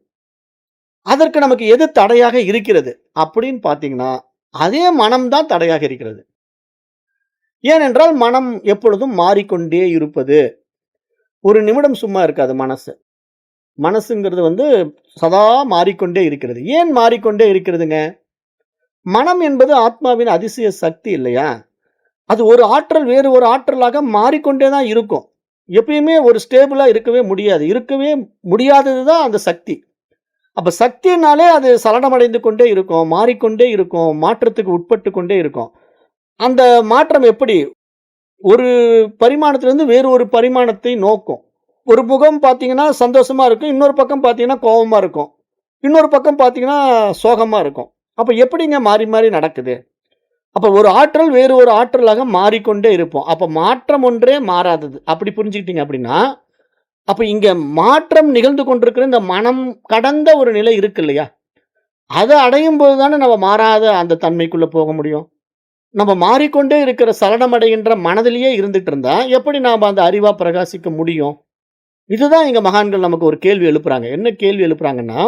அதற்கு நமக்கு எது தடையாக இருக்கிறது? அப்படின்னு பார்த்தீங்கன்னா, அதே மனம் தான் தடையாக இருக்கிறது. ஏனென்றால், மனம் எப்பொழுதும் மாறிக்கொண்டே இருப்பது. ஒரு நிமிடம் சும்மா இருக்காது மனசு. மனசுங்கிறது சதா மாறிக்கொண்டே இருக்கிறது. ஏன் மாறிக்கொண்டே இருக்கிறதுங்க? மனம் என்பது ஆத்மாவின் அதிசய சக்தி இல்லையா? அது ஒரு ஆற்றல் வேறு ஒரு ஆற்றலாக மாறிக்கொண்டே தான் இருக்கும். எப்பயுமே ஒரு ஸ்டேபிளா இருக்கவே முடியாது. இருக்கவே முடியாதது தான் அந்த சக்தி. அப்ப சக்தினாலே அது சலனமடைந்து கொண்டே இருக்கும், மாறிக்கொண்டே இருக்கும், மாற்றத்துக்கு உட்பட்டு கொண்டே இருக்கும். அந்த மாற்றம் எப்படி? ஒரு பரிமாணத்திலிருந்து வேறு ஒரு பரிமாணத்தை நோக்கும். ஒரு முகம் பார்த்தீங்கன்னா சந்தோஷமா இருக்கும். இன்னொரு பக்கம் பார்த்தீங்கன்னா கோவமா இருக்கும். இன்னொரு பக்கம் பார்த்தீங்கன்னா சோகமா இருக்கும். அப்ப எப்படிங்க மாறி மாறி நடக்குது? அப்ப ஒரு ஆற்றல் வேறு ஒரு ஆற்றலாக மாறிக்கொண்டே இருப்போம். அப்ப மாற்றம் ஒன்றே மாறாதது. அப்படி புரிஞ்சுக்கிட்டீங்க அப்படின்னா, அப்ப இங்க மாற்றம் நிகழ்ந்து கொண்டிருக்கிற இந்த மனம் கடந்த ஒரு நிலை இருக்கு இல்லையா? அத அடையும்போது தானே நம்ம மாறாத அந்த தன்மைக்குள்ள போக முடியும். நம்ம மாறிக்கொண்டே இருக்கிற சலனமடைகின்ற மனதிலேயே இருந்துட்டு இருந்தா, எப்படி நாம அந்த அறிவா பிரகாசிக்க முடியும்? இதுதான் இங்க மகான்கள் நமக்கு ஒரு கேள்வி எழுப்புறாங்க. என்ன கேள்வி எழுப்புறாங்கன்னா,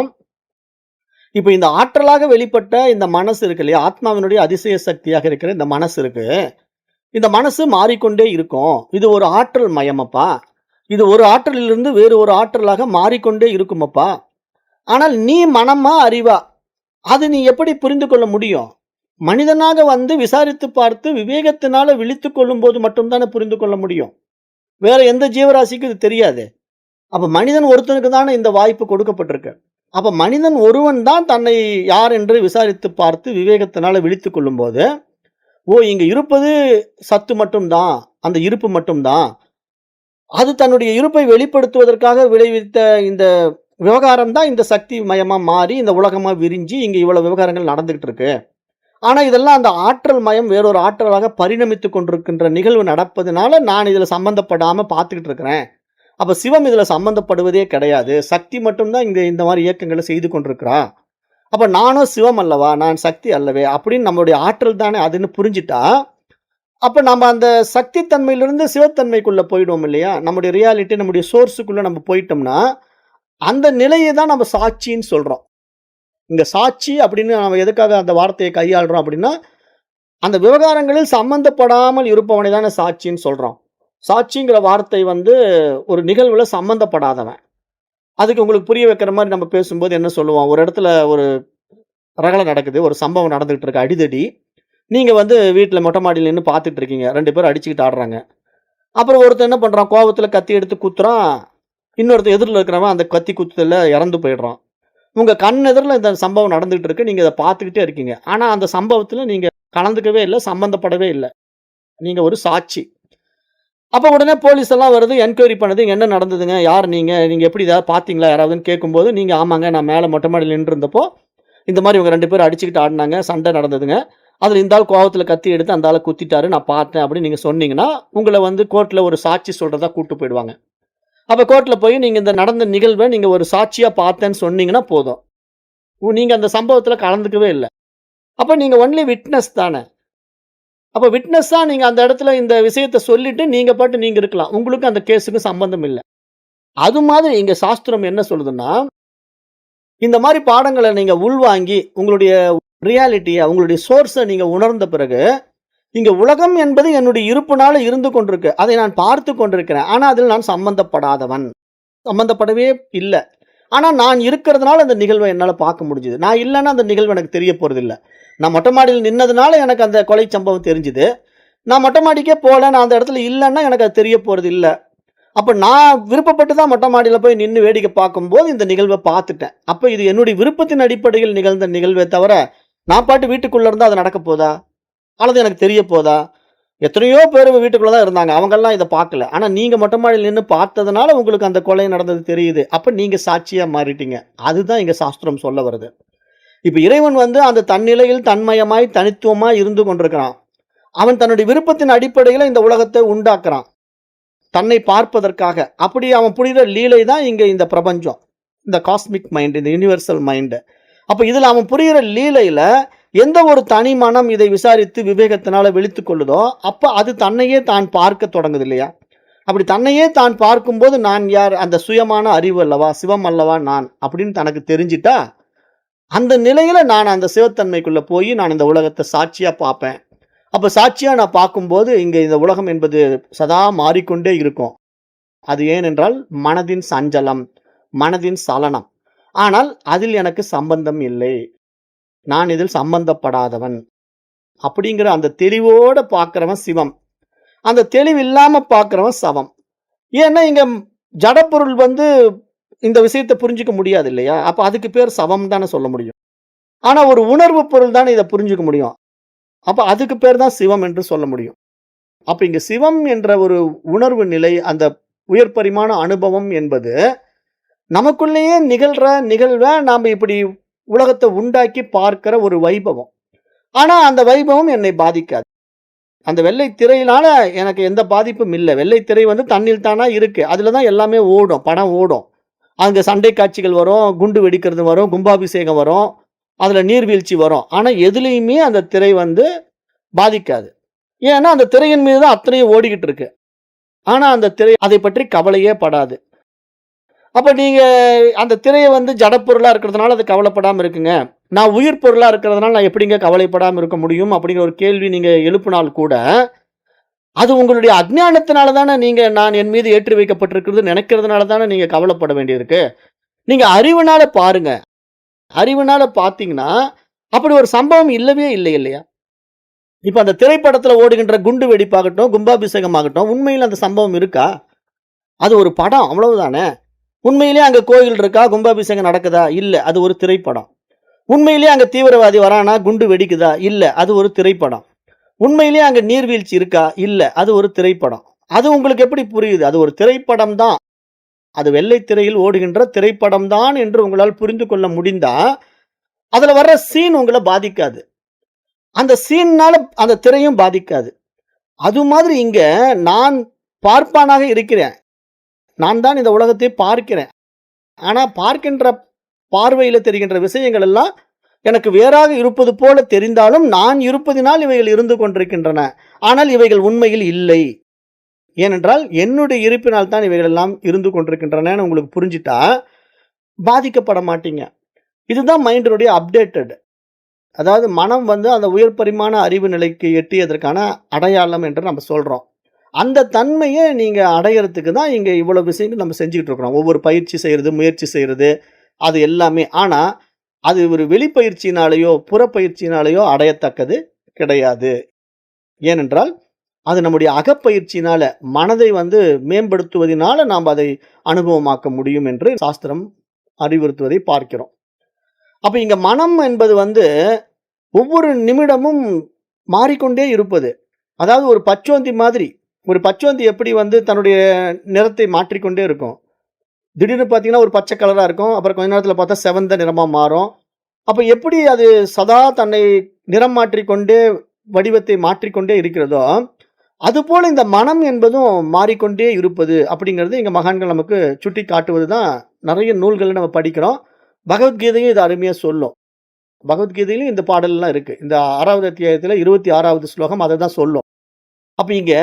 இப்ப இந்த ஆற்றலாக வெளிப்பட்ட இந்த மனசு இருக்கு இல்லையா? ஆத்மாவினுடைய அதிசய சக்தியாக இருக்கிற இந்த மனசு இருக்கு. இந்த மனசு மாறிக்கொண்டே இருக்கும். இது ஒரு ஆற்றல் மயமப்பா. இது ஒரு ஆற்றலிலிருந்து வேறு ஒரு ஆற்றலாக மாறிக்கொண்டே இருக்குமப்பா. ஆனால் நீ மனமா, அறிவா? அது நீ எப்படி புரிந்து கொள்ள முடியும்? மனிதனாக விசாரித்து பார்த்து விவேகத்தினால விழித்துக் கொள்ளும்போது மட்டும் தானே புரிந்து கொள்ள முடியும். வேற எந்த ஜீவராசிக்கும் இது தெரியாது. அப்ப மனிதன் ஒருத்தனுக்கு தானே இந்த வாய்ப்பு கொடுக்கப்பட்டிருக்கு. அப்ப மனிதன் ஒருவன் தான் தன்னை யார் என்று விசாரித்து பார்த்து விவேகத்தினால விழித்துக் கொள்ளும்போது, ஓ! இங்க இருப்பது சத்து மட்டும் தான். அந்த இருப்பு மட்டும் தான். அது தன்னுடைய இருப்பை வெளிப்படுத்துவதற்காக விளைவித்த இந்த விவகாரம் தான் இந்த சக்தி மயமா மாறி, இந்த உலகமா விரிஞ்சு, இங்க இவ்வளவு விவகாரங்கள் நடந்துகிட்டு இருக்கு. ஆனா, இதெல்லாம் அந்த ஆற்றல் மயம் வேறொரு ஆற்றலாக பரிணமித்துக் கொண்டிருக்கின்ற நிகழ்வு நடப்பதுனால, நான் இதுல சம்பந்தப்படாம பார்த்துக்கிட்டு இருக்கிறேன். அப்ப சிவம் இதுல சம்பந்தப்படுவதே கிடையாது. சக்தி மட்டும் தான் இங்க இந்த மாரி இயக்கங்கள செய்து கொண்டிருக்கிறா. அப்ப நானும் சிவம் அல்லவா? நான் சக்தி அல்லவே! அப்படின்னு நம்மளுடைய ஆற்றல் தானே அதுன்னு புரிஞ்சுட்டா, அப்ப நம்ம அந்த சக்தி தன்மையிலிருந்து சிவத்தன்மைக்குள்ள போயிடுவோம் இல்லையா? நம்முடைய ரியாலிட்டி, நம்முடைய சோர்ஸுக்குள்ள நம்ம போயிட்டோம்னா, அந்த நிலைய தான் நம்ம சாட்சின்னு சொல்றோம். இங்க சாட்சி அப்படின்னு நம்ம எதுக்காக அந்த வார்த்தையை கையாளுறோம் அப்படின்னா, அந்த விவகாரங்களில் சம்பந்தப்படாமல் இருப்பவனை தானே சாட்சின்னு சொல்றோம். சாட்சிங்கிற வார்த்தை ஒரு நிகழ்வுல சம்பந்தப்படாதவன். அதுக்கு உங்களுக்கு புரிய வைக்கிற மாரி நம்ம பேசும்போது என்ன சொல்லுவோம்? ஒரு இடத்துல ஒரு ரகளை நடக்குது. ஒரு சம்பவம் நடந்துகிட்டு இருக்கு. அடிதடி. நீங்க வீட்ல மொட்டை மாடியில நின்னு பார்த்துட்டு இருக்கீங்க. 2 பேரும் அடிச்சுக்கிட்டு ஆடுறாங்க. அப்புறம் ஒருத்தன் என்ன பண்றான்? கோவத்துல கத்தி எடுத்து குத்துறான். இன்னொருத்தன் எதிர்ல இருக்கிறவன் அந்த கத்தி குத்துதல்ல இறந்து போயிடுறான். உங்க கண் எதிர்ல இந்த சம்பவம் நடந்துகிட்டு இருக்கு. நீங்க இத பார்த்துக்கிட்டே இருக்கீங்க. ஆனா அந்த சம்பவத்துல நீங்க கலந்துக்கவே இல்ல. சம்பந்தப்படவே இல்ல. நீங்க ஒரு சாட்சி. அப்ப உடனே போலீஸ் எல்லாம் வருது. என்கொயரி பண்ணுது. என்ன நடந்ததுங்க? யார் நீங்க? நீங்க எப்படி ஏதாவது பார்த்தீங்களா? யாராவதுன்னு கேட்கும்போது, நீங்க ஆமாங்க நான் மேல மொட்டை மாடியில நின்னுருந்தப்போ, இந்த மாரி இவங்க 2 பேரும் அடிச்சுக்கிட்டு ஆடுனாங்க. சண்டை நடந்ததுங்க. அதுல இந்த ஆள் கோவத்துல கத்தி எடுத்து அந்த ஆள குத்திட்டாரு. நான் பார்த்தேன் அப்படின்னு நீங்க சொன்னீங்கன்னா, உங்கள கோர்ட்ல ஒரு சாட்சி சொல்றதா கூட்டு போயிடுவாங்க. அப்ப கோர்ட்ல போய் நீங்க இந்த நடந்த நிகழ்வ நீங்க ஒரு சாட்சியா பார்த்தேன்னு சொன்னீங்கன்னா போதும். நீங்க அந்த சம்பவத்துல கலந்துக்கவே இல்ல. அப்ப நீங்க ஒன்லி விட்னஸ் தானே. அப்ப விட்னஸா நீங்க அந்த இடத்துல இந்த விஷயத்த சொல்லிட்டு நீங்க பாட்டு நீங்க இருக்கலாம். உங்களுக்கு அந்த கேஸுக்கும் சம்பந்தம் இல்ல. அது மாதிரி இங்க சாஸ்திரம் என்ன சொல்லுதுன்னா, இந்த மாரி பாடங்கள நீங்க உள்வாங்கி உங்களுடைய ரியாலிட்டிய, உங்களுடைய சோர்ஸ நீங்க உணர்ந்த பிறகு, இங்க உலகம் என்பது என்னுடைய இருப்புனால இருந்து கொண்டிருக்கு. அதை நான் பார்த்துக் கொண்டிருக்கிறேன். ஆனா அதில் நான் சம்பந்தப்படாதவன். சம்பந்தப்படவே இல்ல. ஆனா நான் இருக்கிறதுனால அந்த நிகழ்வ என்னால பார்க்க முடிஞ்சது. நான் இல்லன்னா அந்த நிகழ்வு எனக்கு தெரிய போறதில்ல. நான் மொட்டை மாடியில நின்னதுனால எனக்கு அந்த கொலை சம்பவம் தெரிஞ்சுது. நான் மொட்டை மாடிக்கே போல, நான் அந்த இடத்துல இல்லன்னா எனக்கு அது தெரிய போறது இல்ல. அப்ப நான் விருப்பப்பட்டு தான் மொட்டை மாடியில போய் நின்னு வேடிக்கை பார்க்கும்போது இந்த நிகழ்வ பார்த்துட்டேன். அப்ப இது என்னுடைய விருப்பத்தின் அடிப்படையில் நிகழ்ந்த நிகழ்வே தவிர, நான் பாட்டு வீட்டுக்குள்ள இருந்தா அது நடக்க போதா? அல்லது எனக்கு தெரிய போதா? எத்தனையோ பேர் வீட்டுக்குள்ள தான் இருந்தாங்க. அவங்கலாம் இத பார்க்கல. ஆனா நீங்க மொட்டை மாடியில நின்னு பார்த்ததுனால உங்களுக்கு அந்த கொலை நடந்தது தெரியுது. அப்ப நீங்க சாட்சியா மாறிட்டீங்க. அதுதான் இங்க சாஸ்திரம் சொல்ல வருது. இப்ப இறைவன் அந்த தன்னிலையில் தன்மயமாய், தனித்துவமாய் இருந்து கொண்டிருக்கிறான். அவன் தன்னுடைய விருப்பத்தின் அடிப்படையில இந்த உலகத்தை உண்டாக்குறான். தன்னை பார்ப்பதற்காக. அப்படி அவன் புரிகிற லீலை தான் இங்க இந்த பிரபஞ்சம். இந்த காஸ்மிக் மைண்ட், இந்த யுனிவர்சல் மைண்ட். அப்ப இதுல அவன் புரிகிற லீலையில எந்த ஒரு தனி மனம் இதை விசாரித்து விவேகத்தினால விழித்துக் கொள்ளுதோ, அப்ப அது தன்னையே தான் பார்க்க தொடங்குது இல்லையா? அப்படி தன்னையே தான் பார்க்கும்போது நான் யார்? அந்த சுயமான அறிவு அல்லவா, சிவம் அல்லவா நான் அப்படின்னு தனக்கு தெரிஞ்சிட்டா, அந்த நிலையில நான் அந்த சிவத்தன்மைக்குள்ள போய் நான் இந்த உலகத்தை சாட்சியா பார்ப்பேன். அப்ப சாட்சியா நான் பார்க்கும்போது இங்க இந்த உலகம் என்பது சதா மாறிக்கொண்டே இருக்கும். அது ஏனென்றால் மனதின் சஞ்சலம், மனதின் சலனம். ஆனால் அதில் எனக்கு சம்பந்தம் இல்லை, நான் இதில் சம்பந்தப்படாதவன் அப்படிங்கிற அந்த தெளிவோட பார்க்கிறவன் சிவம். அந்த தெளிவு இல்லாம பார்க்கிறவன் சவம். ஏன்னா இங்க ஜடப்பொருள் இந்த விஷயத்தை புரிஞ்சுக்க முடியாது இல்லையா? அப்ப அதுக்கு பேர் சவம் தானே சொல்ல முடியும். ஆனா ஒரு உணர்வு பொருள் தானே இதை புரிஞ்சுக்க முடியும். அப்ப அதுக்கு பேர் தான் சிவம் என்று சொல்ல முடியும். அப்ப இங்க சிவம் என்ற ஒரு உணர்வு நிலை, அந்த உயர் பரிமாண அனுபவம் என்பது நமக்குள்ளேயே நிகழ்ற நிகழ்வை நாம இப்படி உலகத்தை உண்டாக்கி பார்க்கிற ஒரு வைபவம். ஆனா அந்த வைபவம் என்னை பாதிக்காது. அந்த வெள்ளை திரையினால எனக்கு எந்த பாதிப்பும் இல்லை. வெள்ளை திரை தண்ணில் தானா இருக்கு. அதுலதான் எல்லாமே ஓடும், படம் ஓடும். அங்க சண்டை காட்சிகள் வரும், குண்டு வெடிக்கிறது வரும், கும்பாபிஷேகம் வரும், அதுல நீர்வீழ்ச்சி வரும். ஆனா எதுலையுமே அந்த திரை பாதிக்காது. ஏன்னா அந்த திரையின் மீது தான் அத்தனையும் ஓடிக்கிட்டு இருக்கு. ஆனா அந்த திரை அதை பற்றி கவலையே படாது. அப்ப நீங்க அந்த திரையை ஜடப்பொருளா இருக்கிறதுனால அது கவலைப்படாம இருக்குங்க, நான் உயிர் பொருளா இருக்கிறதுனால நான் எப்படிங்க கவலைப்படாம இருக்க முடியும் அப்படிங்கிற ஒரு கேள்வி நீங்க எழுப்பினால் கூட, அது உங்களுடைய அஜ்ஞானத்தினால தானே நீங்க நான் என் மீது ஏற்றி வைக்கப்பட்டிருக்கிறது நினைக்கிறதுனால தானே நீங்க கவலைப்பட வேண்டியிருக்கு. நீங்க அறிவுனால பாருங்க. அறிவுனால பார்த்தீங்கன்னா அப்படி ஒரு சம்பவம் இல்லவே இல்லை இல்லையா? இப்ப அந்த திரைப்படத்துல ஓடுகின்ற குண்டு வெடிப்பாகட்டும், கும்பாபிஷேகம் ஆகட்டும், உண்மையில் அந்த சம்பவம் இருக்கா? அது ஒரு படம், அவ்வளவுதானே. உண்மையிலேயே அங்க கோயில் இருக்கா, கும்பாபிஷேகம் நடக்குதா? இல்ல, அது ஒரு திரைப்படம். உண்மையிலேயே அங்க தீவிரவாதி வரானா, குண்டு வெடிக்குதா? இல்ல, அது ஒரு திரைப்படம். உண்மையிலேயே அங்க நீர்வீழ்ச்சி இருக்கா? இல்ல, அது ஒரு திரைப்படம். அது உங்களுக்கு எப்படி புரியுது? அது ஒரு திரைப்படம் தான், அது வெள்ளை திரையில் ஓடுகின்ற திரைப்படம் தான் என்று உங்களால் புரிந்து கொள்ள முடிந்தா, அதுல வர்ற சீன் உங்களை பாதிக்காது. அந்த சீன்னால அந்த திரையும் பாதிக்காது. அது மாதிரி இங்க நான் பார்ப்பானாக இருக்கிறேன். நான் தான் இந்த உலகத்தை பார்க்கிறேன். ஆனா பார்க்கின்ற பார்வையில தெரிகின்ற விஷயங்கள் எல்லாம் எனக்கு வேறாக இருப்பது போல தெரிந்தாலும் நான் இருப்பதினால் இவைகள் இருந்து கொண்டிருக்கின்றன. ஆனால் இவைகள் உண்மையில் இல்லை. ஏனென்றால் என்னுடைய இருப்பினால் தான் இவைகள் எல்லாம் இருந்து கொண்டிருக்கின்றன. உங்களுக்கு புரிஞ்சிட்டா பாதிக்கப்பட மாட்டீங்க. இதுதான் மைண்டினுடைய அப்டேட்டட். அதாவது மனம் அந்த உயர் பரிமாண அறிவு நிலைக்கு எட்டியதற்கான அடையாளம் என்று நம்ம சொல்றோம். அந்த தன்மையை நீங்க அடையறதுக்கு தான் இங்க இவ்வளவு விஷயங்கள் நம்ம செஞ்சுக்கிட்டு இருக்கிறோம். ஒவ்வொரு பயிற்சி செய்யறது, முயற்சி செய்யறது, அது எல்லாமே. ஆனா அது ஒரு வெளிப்பயிற்சியினாலேயோ புறப்பயிற்சியினாலேயோ அடையத்தக்கது கிடையாது. ஏனென்றால் அது நம்முடைய அகப்பயிற்சியினால, மனதை மேம்படுத்துவதனால நாம் அதை அனுபவமாக்க முடியும் என்று சாஸ்திரம் அறிவுறுத்துவதை பார்க்கிறோம். அப்ப இங்க மனம் என்பது ஒவ்வொரு நிமிடமும் மாறிக்கொண்டே இருப்பது. அதாவது ஒரு பச்சோந்தி மாதிரி. ஒரு பச்சோந்தி எப்படி தன்னுடைய நிறத்தை மாற்றிக்கொண்டே இருக்கும். திடீர்னு பார்த்தீங்கன்னா ஒரு பச்சை கலரா இருக்கும். அப்புறம் கொஞ்ச நேரத்துல பார்த்தா சிவந்த நிறமா மாறும். அப்ப எப்படி அது சதா தன்னை நிறம் மாற்றிக்கொண்டே, வடிவத்தை மாற்றிக்கொண்டே இருக்கிறதோ, அதுபோல இந்த மனம் என்பதும் மாறிக்கொண்டே இருப்பது அப்படிங்கிறது இங்க மகான்கள் நமக்கு சுட்டி காட்டுவது தான். நிறைய நூல்களை நம்ம படிக்கிறோம். பகவத்கீதையும் இது அருமையா சொல்லும். பகவத்கீதையிலும் இந்த பாடல்லாம் இருக்கு. இந்த 6வது அத்தியாயத்துல 26வது ஸ்லோகம் அதை தான் சொல்லும். அப்ப இங்க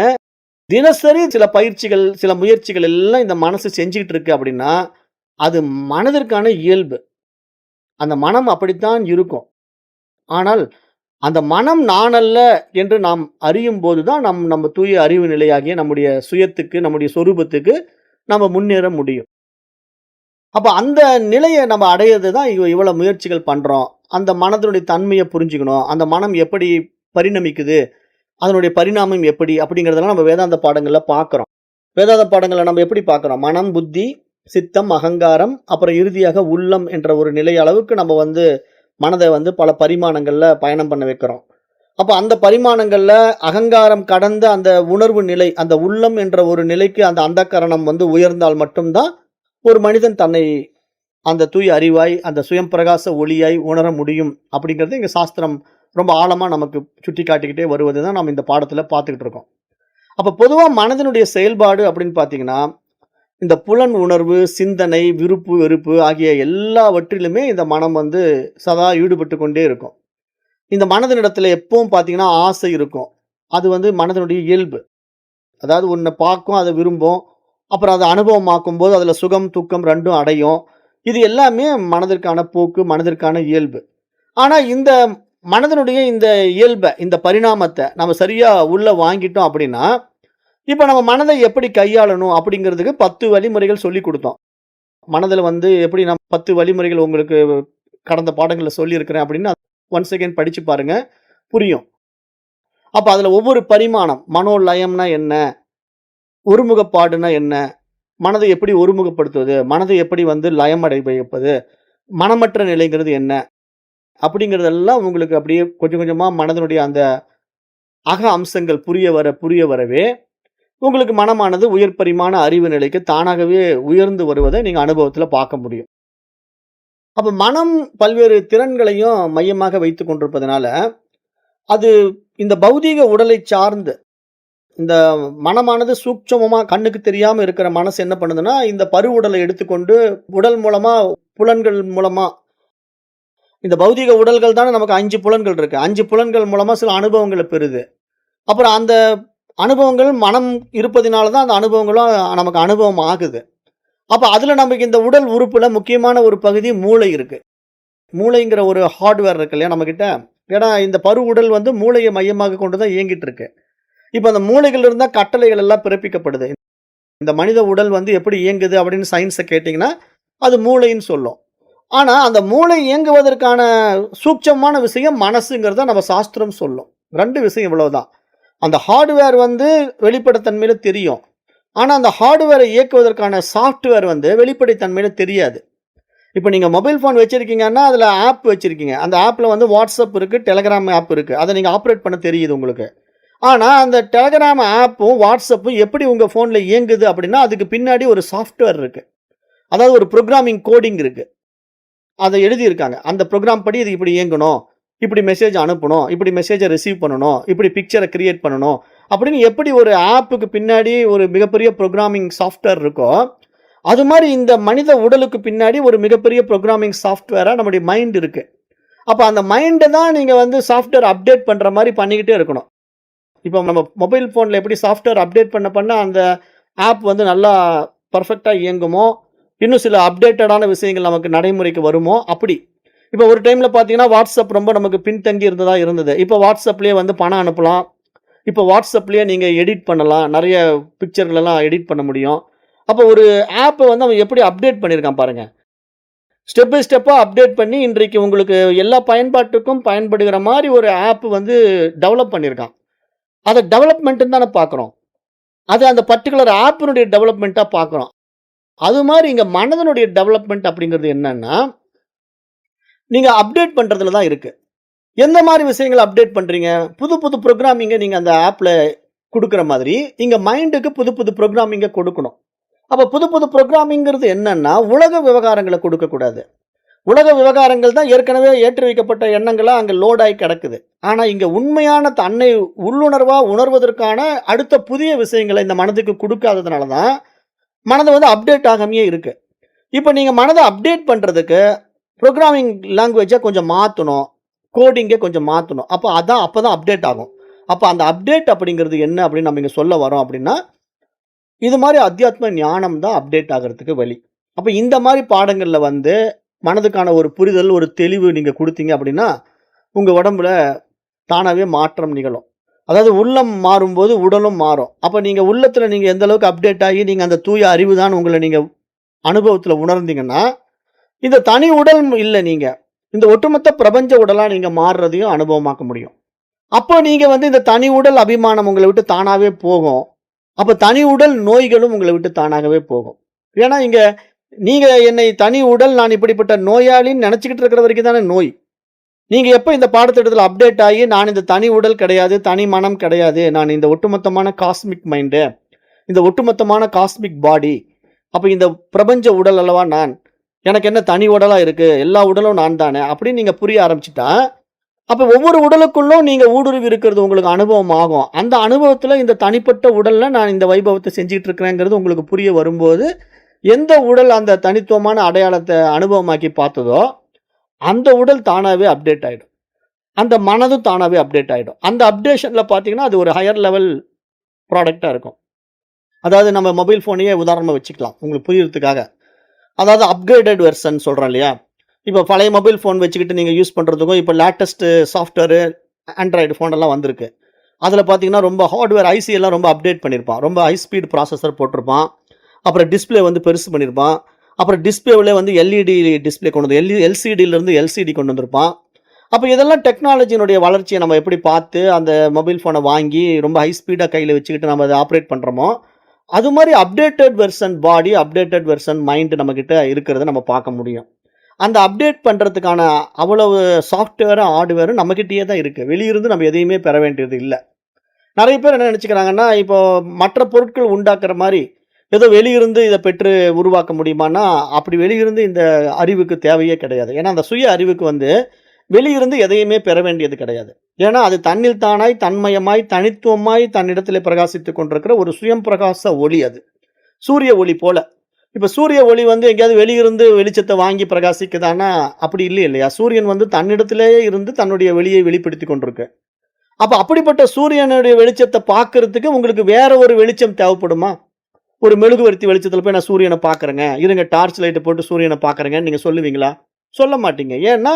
தினசரி சில பயிற்சிகள், சில முயற்சிகள் எல்லாம் இந்த மனசு செஞ்சுக்கிட்டு இருக்கு அப்படின்னா, அது மனதிற்கான இயல்பு. அந்த மனம் அப்படித்தான் இருக்கும். ஆனால் அந்த மனம் நான் அல்ல என்று நாம் அறியும் போதுதான் நம்ம தூய அறிவு நிலையாகிய நம்முடைய சுயத்துக்கு, நம்முடைய சொரூபத்துக்கு நம்ம முன்னேற முடியும். அப்ப அந்த நிலையை நம்ம அடையிறது தான் இவ்வளவு முயற்சிகள் பண்றோம். அந்த மனதினுடைய தன்மையை புரிஞ்சுக்கணும். அந்த மனம் எப்படி பரிணமிக்குது, அதனுடைய பரிணாமம் எப்படி அப்படிங்கிறதெல்லாம் நம்ம வேதாந்த பாடங்கள்ல பார்க்கிறோம். வேதாந்த பாடங்களை நம்ம எப்படி பார்க்கிறோம்? மனம், புத்தி, சித்தம், அகங்காரம், அப்புறம் இறுதியாக உள்ளம் என்ற ஒரு நிலை அளவுக்கு நம்ம மனதை பல பரிமாணங்கள்ல பயணம் பண்ண வைக்கிறோம். அப்ப அந்த பரிமாணங்கள்ல அகங்காரம் கடந்த அந்த உணர்வு நிலை, அந்த உள்ளம் என்ற ஒரு நிலைக்கு அந்த அந்தக்கரணம் உயர்ந்தால் மட்டும்தான் ஒரு மனிதன் தன்னை அந்த தூய அறிவாய், அந்த சுயம் பிரகாச ஒளியாய் உணர முடியும் அப்படிங்கிறது இங்க சாஸ்திரம் ரொம்ப ஆழமா நமக்கு சுட்டி காட்டிக்கிட்டே வருவது தான் நம்ம இந்த பாடத்துல பார்த்துக்கிட்டு இருக்கோம். அப்ப பொதுவா மனதினுடைய செயல்பாடு அப்படின்னு பார்த்தீங்கன்னா, இந்த புலன் உணர்வு, சிந்தனை, விருப்பு, வெறுப்பு ஆகிய எல்லாவற்றிலுமே இந்த மனம் வந்து சதா ஈடுபட்டு கொண்டே இருக்கும். இந்த மனதினிடத்துல எப்பவும் பார்த்தீங்கன்னா, ஆசை இருக்கும். அது வந்து மனதினுடைய இயல்பு. அதாவது ஒண்ண பார்க்கும், அத விரும்பும். அப்புறம் அத அனுபவமாக்கும்போது அதுல சுகம், துக்கம் 2ம் அடையும். இது எல்லாமே மனதிற்கான போக்கு, மனதிற்கான இயல்பு. ஆனா இந்த மனதினுடைய இந்த இயல்ப, இந்த பரிணாமத்த நம்ம சரியா உள்ள வாங்கிட்டோம் அப்படின்னா, இப்ப நம்ம மனதை எப்படி கையாளணும் அப்படிங்கிறதுக்கு 10 வழிமுறைகள் சொல்லிக் குடுத்தோம். மனதுல வந்து எப்படி நான் 10 வழிமுறைகள் உங்களுக்கு கடந்த பாடங்கள்ல சொல்லியிருக்கிறேன் அப்படின்னு ஒன்ஸ் அகைன் படிச்சு பாருங்க. புரியும். அப்ப அதுல ஒவ்வொரு பரிமாணம், மனோலயம்னா என்ன? ஒருமுகப்பாடுனா என்ன? மனதை எப்படி ஒருமுகப்படுத்துவது? மனதை எப்படி வந்து லயம் அடைய வைப்பது? மனமற்ற நிலைங்கிறது என்ன? அப்படிங்கிறதெல்லாம் உங்களுக்கு அப்படியே கொஞ்சம் கொஞ்சமா மனதினுடைய அந்த அக அம்சங்கள் புரிய வரவே, உங்களுக்கு மனமானது உயர் பரிமாண அறிவு நிலைக்கு தானாகவே உயர்ந்து வருவதை நீங்க அனுபவத்துல பார்க்க முடியும். அப்ப மனம் பல்வேறு திறன்களையும் மையமாக வைத்துக் கொண்டிருப்பதனால, அது இந்த பௌதீக உடலை சார்ந்து இந்த மனமானது சூட்சமமா கண்ணுக்கு தெரியாம இருக்கிற மனசு என்ன பண்ணுதுன்னா, இந்த பருவுடலை எடுத்துக்கொண்டு உடல் மூலமா, புலன்கள் மூலமா இந்த பௌதீக உடல்கள் தானே நமக்கு 5 புலன்கள் இருக்கு. 5 புலன்கள் மூலமா சில அனுபவங்கள பெறுது. அப்புறம் அந்த அனுபவங்கள் மனம் இருப்பதினால தான் அந்த அனுபவங்களும் நமக்கு அனுபவம் ஆகுது. அப்ப அதுல நமக்கு இந்த உடல் உறுப்புல முக்கியமான ஒரு பகுதி மூளை இருக்கு. மூளைங்கிற ஒரு ஹார்ட்வேர் இருக்கு இல்லையா நம்மகிட்ட. ஏன்னா இந்த உடல் வந்து மூளைய மையமாக கொண்டு தான் இயங்கிட்டு இருக்கு. இப்ப அந்த மூளைகள்ல இருந்தா கட்டளைகள் எல்லாம் பிறப்பிக்கப்படுது. இந்த மனித உடல் வந்து எப்படி இயங்குது அப்படின்னு சயின்ஸ கேட்டீங்கன்னா, அது மூளைன்னு சொல்லும். ஆனா அந்த மூளை இயங்குவதற்கான சூட்சமமான விஷயம் மனசுங்கிறத நம்ம சாஸ்திரம் சொல்லும். 2 விஷயம் இவ்வளவுதான். அந்த ஹார்ட்வேர் வந்து வெளிப்படைத்தன்மையில தெரியும். ஆனா அந்த ஹார்ட்வேரை இயக்குவதற்கான சாஃப்ட்வேர் வந்து வெளிப்படைத்தன்மையில தெரியாது. இப்ப நீங்க மொபைல் ஃபோன் வச்சிருக்கீங்கன்னா, அதுல ஆப் வச்சிருக்கீங்க. அந்த ஆப்ல வந்து WhatsApp இருக்கு, Telegram ஆப் இருக்கு. அத நீங்க ஆப்பரேட் பண்ண தெரியுது உங்களுக்கு. ஆனா, அந்த Telegram ஆப்பும், WhatsAppம் எப்படி உங்க ஃபோன்ல இயங்குது அப்படின்னா, அதுக்கு பின்னாடி ஒரு சாஃப்ட்வேர் இருக்கு. அதாவது ஒரு புரோகிராமிங் கோடிங் இருக்கு. அத எழுதியிருக்காங்க. அந்த புரோகிராம் படி இது இப்படி இயங்கணும். இப்படி மெசேஜ் அனுப்பணும். இப்படி மெசேஜ ரிசீவ் பண்ணணும். இப்படி பிக்சர கிரியேட் பண்ணணும். அப்படின்னு எப்படி ஒரு ஆப்புக்கு பின்னாடி ஒரு மிகப்பெரிய புரோகிராமிங் சாஃப்ட்வேர் இருக்கோ, அது மாரி இந்த மனித உடலுக்கு பின்னாடி ஒரு மிகப்பெரிய புரோகிராமிங் சாஃப்ட்வேரா நம்முடைய மைண்ட் இருக்கு. அப்ப அந்த மைண்ட தான் நீங்க வந்து சாஃப்ட்வேர் அப்டேட் பண்ற மாரி பண்ணிக்கிட்டே இருக்கணும். இப்போ நம்ம மொபைல் ஃபோன்ல எப்படி சாஃப்ட்வேர் அப்டேட் பண்ண அந்த ஆப் வந்து நல்லா பெர்ஃபெக்ட்டா இயங்குமோ, இன்னும் சில அப்டேட்டடான விஷயங்கள் நமக்கு நடைமுறைக்கு வருமோ, அப்படி. இப்போ ஒரு டைம்ல பார்த்தீங்கன்னா, WhatsApp ரொம்ப நமக்கு பின்தங்கி இருந்தது. இப்போ WhatsAppலயே வந்து பணம் அனுப்பலாம். இப்போ WhatsAppலயே நீங்க எடிட் பண்ணலாம். நெறைய பிக்சர்கள் எல்லாம் எடிட் பண்ண முடியும். அப்போ ஒரு ஆப்ப வந்து அவன் எப்படி அப்டேட் பண்ணியிருக்கான் பாருங்க. ஸ்டெப் பை ஸ்டெப்பா அப்டேட் பண்ணி இன்றைக்கு உங்களுக்கு எல்லா பயன்பாட்டுக்கும் பயன்படுகிற மாரி ஒரு ஆப் வந்து டெவலப் பண்ணியிருக்கான். அத டெவலப்மெண்ட்ன்னு தானே பார்க்குறோம். அது அந்த பர்ட்டிகுலர் ஆப்பினுடைய டெவலப்மெண்ட்டா பார்க்குறோம். அது மாரி இங்க மனதனுடைய டெவலப்மெண்ட் அப்படிங்கிறது என்னன்னா, நீங்க அப்டேட் பண்றதுல தான் இருக்கு. எந்த மாரி விஷயங்கள அப்டேட் பண்றீங்க? புது புது புரோகிராமிங்க நீங்க அந்த ஆப்ல குடுக்குற மாதிரி, இங்க மைண்டுக்கு புது புது புரோகிராமிங்க கொடுக்கணும். அப்ப புது புது புரோகிராமிங்கிறது என்னன்னா, உலக விவகாரங்கள கொடுக்கக்கூடாது. உலக விவகாரங்கள் தான் ஏற்கனவே ஏற்றி வைக்கப்பட்ட எண்ணங்களா அங்க லோட் ஆயி கிடக்குது. ஆனா இங்க உண்மையான தன்னை உள்ளுணர்வா உணர்வதற்கான அடுத்த புதிய விஷயங்கள இந்த மனதுக்கு குடுக்காததுனால தான், மனது வந்து அப்டேட் ஆகாமயே இருக்கு. இப்ப நீங்க மனத அப்டேட் பண்றதுக்கு புரோகிராமிங் லாங்குவேஜ கொஞ்சம் மாத்தணும். கோடிங்க கொஞ்சம் மாத்தணும். அப்பதான் அப்டேட் ஆகும். அப்ப அந்த அப்டேட் அப்படிங்கிறது என்ன அப்படின்னு நம்ம இங்க சொல்ல வரோம் அப்படின்னா, இது மாரி அத்தியாத்ம ஞானம் தான் அப்டேட் ஆகுறதுக்கு வழி. அப்ப இந்த மாரி பாடங்கள்ல வந்து மனதுக்கான ஒரு புரிதல், ஒரு தெளிவு நீங்க குடுத்தீங்க அப்படின்னா, உங்க உடம்புல தானாவே மாற்றம் நிகழும். அதாவது உள்ளம் மாறும்போது உடலும் மாறும். அப்ப நீங்க உள்ளத்துல நீங்க எந்த அளவுக்கு அப்டேட் ஆகி நீங்க அந்த தூய அறிவு தான் உங்கள நீங்க அனுபவத்துல உணர்ந்தீங்கன்னா, இந்த தனி உடல் இல்ல நீங்க. இந்த ஒட்டுமொத்த பிரபஞ்ச உடலா நீங்க மாறுறதையும் அனுபவமாக்க முடியும். அப்போ நீங்க வந்து இந்த தனி உடல் அபிமானம் உங்கள விட்டு தானாவே போகும். அப்ப தனி உடல் நோய்களும் உங்கள விட்டு தானாகவே போகும். ஏன்னா இங்க நீங்க என்னை தனி உடல் நான் இப்படிப்பட்ட நோயாளின்னு நெனச்சுக்கிட்டு இருக்கிற வரைக்கும் தானே நோய். நீங்க எப்ப இந்த பாடத்திட்டத்துல அப்டேட் ஆகி நான் இந்த தனி உடல் கிடையாது, தனி மனம் கிடையாது. நான் இந்த ஒட்டுமொத்தமான காஸ்மிக் மைண்டு, இந்த ஒட்டுமொத்தமான காஸ்மிக் பாடி. அப்ப இந்த பிரபஞ்ச உடல் அல்லவா நான். எனக்கு என்ன தனி உடலா இருக்கு. எல்லா உடலும் நான் தானே அப்படின்னு நீங்க புரிய ஆரம்பிச்சுட்டா, அப்ப ஒவ்வொரு உடலுக்குள்ளும் நீங்க ஊடுருவி இருக்கிறது உங்களுக்கு அனுபவம் ஆகும். அந்த அனுபவத்துல இந்த தனிப்பட்ட உடல்ல நான் இந்த வைபவத்த செஞ்சுட்டு இருக்கிறேங்கிறது உங்களுக்கு புரிய வரும்போது, எந்த உடல் அந்த தனித்துவமான அடையாளத்த அனுபவமாக்கி பார்த்ததோ, அந்த உடல் தானாவே அப்டேட் ஆயிடும். அந்த மனதும் தானாவே அப்டேட் ஆயிடும். அந்த அப்டேஷன்ல பார்த்தீங்கன்னா, அது ஒரு ஹையர் லெவல் ப்ராடக்ட்டா இருக்கும். அதாவது நம்ம மொபைல் ஃபோனையே உதாரணமா வச்சுக்கலாம். உங்களுக்கு புரியறதுக்காக. அதாவது அப்கிரேடட் வெர்ஷன் சொல்றோம் இல்லையா? இப்ப பழைய மொபைல் ஃபோன் வச்சுக்கிட்டு நீங்க யூஸ் பண்றதுக்கும், இப்ப லேட்டஸ்ட் சாஃப்ட்வேர் ஆண்ட்ராய்டு ஃபோன் எல்லாம் வந்திருக்கு. அதுல பார்த்தீங்கன்னா, ரொம்ப ஹார்ட்வேர் ஐசி எல்லாம் ரொம்ப அப்டேட் பண்ணியிருப்பான். ரொம்ப ஹை ஸ்பீட் ப்ராசஸர் போட்டிருப்பான். அப்புறம் டிஸ்ப்ளே வந்து பெருசு பண்ணியிருப்பான். அப்புறம் டிஸ்ப்ளேவிலே வந்து எல்இடி டிஸ்ப்ளே கொண்டு வந்து எல்சிடியிலிருந்து எல்சிடி கொண்டு வந்திருப்பான். அப்ப இதெல்லாம் டெக்னாலஜியினுடைய வளர்ச்சிய நம்ம எப்படி பார்த்து, அந்த மொபைல் ஃபோன வாங்கி ரொம்ப ஹை ஸ்பீடா கையில வச்சுக்கிட்டு நம்ம அத ஆப்பரேட் பண்றோமோ, அது மாரி அப்டேட்டட் வெர்ஷன் பாடி, அப்டேட்டட் வெர்ஷன் மைண்ட் நம்மகிட்ட இருக்கிறத நம்ம பார்க்க முடியும். அந்த அப்டேட் பண்றதுக்கான அவ்வளவு சாஃப்ட்வேரும், ஹார்ட்வேரும் நம்மகிட்டயே தான் இருக்கு. வெளியிருந்து நம்ம எதையுமே பெற வேண்டியது இல்ல. நெறைய பேர் என்ன நெனச்சுக்கிறாங்கன்னா, இப்போ மற்ற பொருட்கள் உண்டாக்குற மாரி, ஏதோ வெளியிருந்து இத பெற்று உருவாக்க முடியுமான்னா, அப்படி வெளியிருந்து இந்த அறிவுக்கு தேவையே கிடையாது. ஏன்னா, அந்த சுய அறிவுக்கு வந்து வெளியிருந்து எதையுமே பெற வேண்டியது கிடையாது. ஏன்னா, அது தன்னில் தானாய், தன்மயமாய், தனித்துவமாய் தன்னிடத்திலே பிரகாசித்துக் கொண்டிருக்கிற ஒரு சுயம் பிரகாச ஒளி அது. சூரிய ஒளி போல. இப்ப சூரிய ஒளி வந்து எங்கேயாவது வெளியிருந்து வெளிச்சத்த வாங்கி பிரகாசிக்குதான்னா, அப்படி இல்லையா? சூரியன் வந்து தன்னிடத்திலேயே இருந்து தன்னுடைய ஒளியை வெளிப்படுத்திக் கொண்டிருக்கு. அப்ப அப்படிப்பட்ட சூரியனுடைய வெளிச்சத்த பார்க்கறதுக்கு உங்களுக்கு வேற ஒரு வெளிச்சம் தேவைப்படுமா? ஒரு மெழுகுவர்த்தி வெளிச்சத்துல போய் நான் சூரியன பார்க்குறேங்க. இருங்க டார்ச் லைட்ட போட்டு சூரியன பார்க்குறேங்கன்னு நீங்க சொல்லுவீங்களா? சொல்ல மாட்டீங்க. ஏன்னா,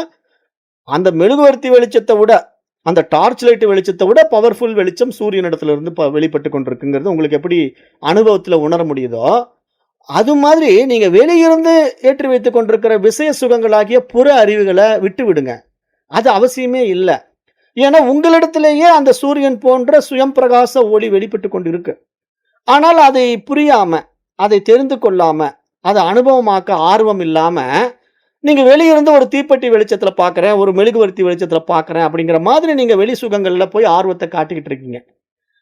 அந்த மெழுகுவர்த்தி வெளிச்சத்த விட, அந்த டார்ச் லைட் வெளிச்சத்த விட பவர்ஃபுல் வெளிச்சம் சூரியனிடத்திலிருந்து வெளிப்பட்டுக் கொண்டிருக்குங்கிறது உங்களுக்கு எப்படி அனுபவத்துல உணர முடியுதோ, அது மாதிரி நீங்க வெளியிருந்து ஏற்றி வைத்துக் கொண்டிருக்கிற விஷய சுகங்களாகிய புற அறிவுகள விட்டு விடுங்க. அது அவசியமே இல்ல. ஏன்னா, உங்களிடத்திலேயே அந்த சூரியன் போன்ற சுயம் பிரகாச ஒளி வெளிப்பட்டுக் கொண்டிருக்கு. ஆனால் அதை புரியாம, அதை தெரிந்து கொள்ளாம, அத அனுபவமாக்க ஆர்வம் இல்லாம, நீங்க வெளியிருந்து ஒரு தீப்பெட்டி வெளிச்சத்தில பார்க்கிறேன், ஒரு மெழுகுவர்த்தி வெளிச்சத்தில பார்க்கிறேன் அப்படிங்கிற மாதிரி நீங்க வெளி சுகங்கள்ல போய் ஆர்வத்த காட்டிக்கிட்டு இருக்கீங்க.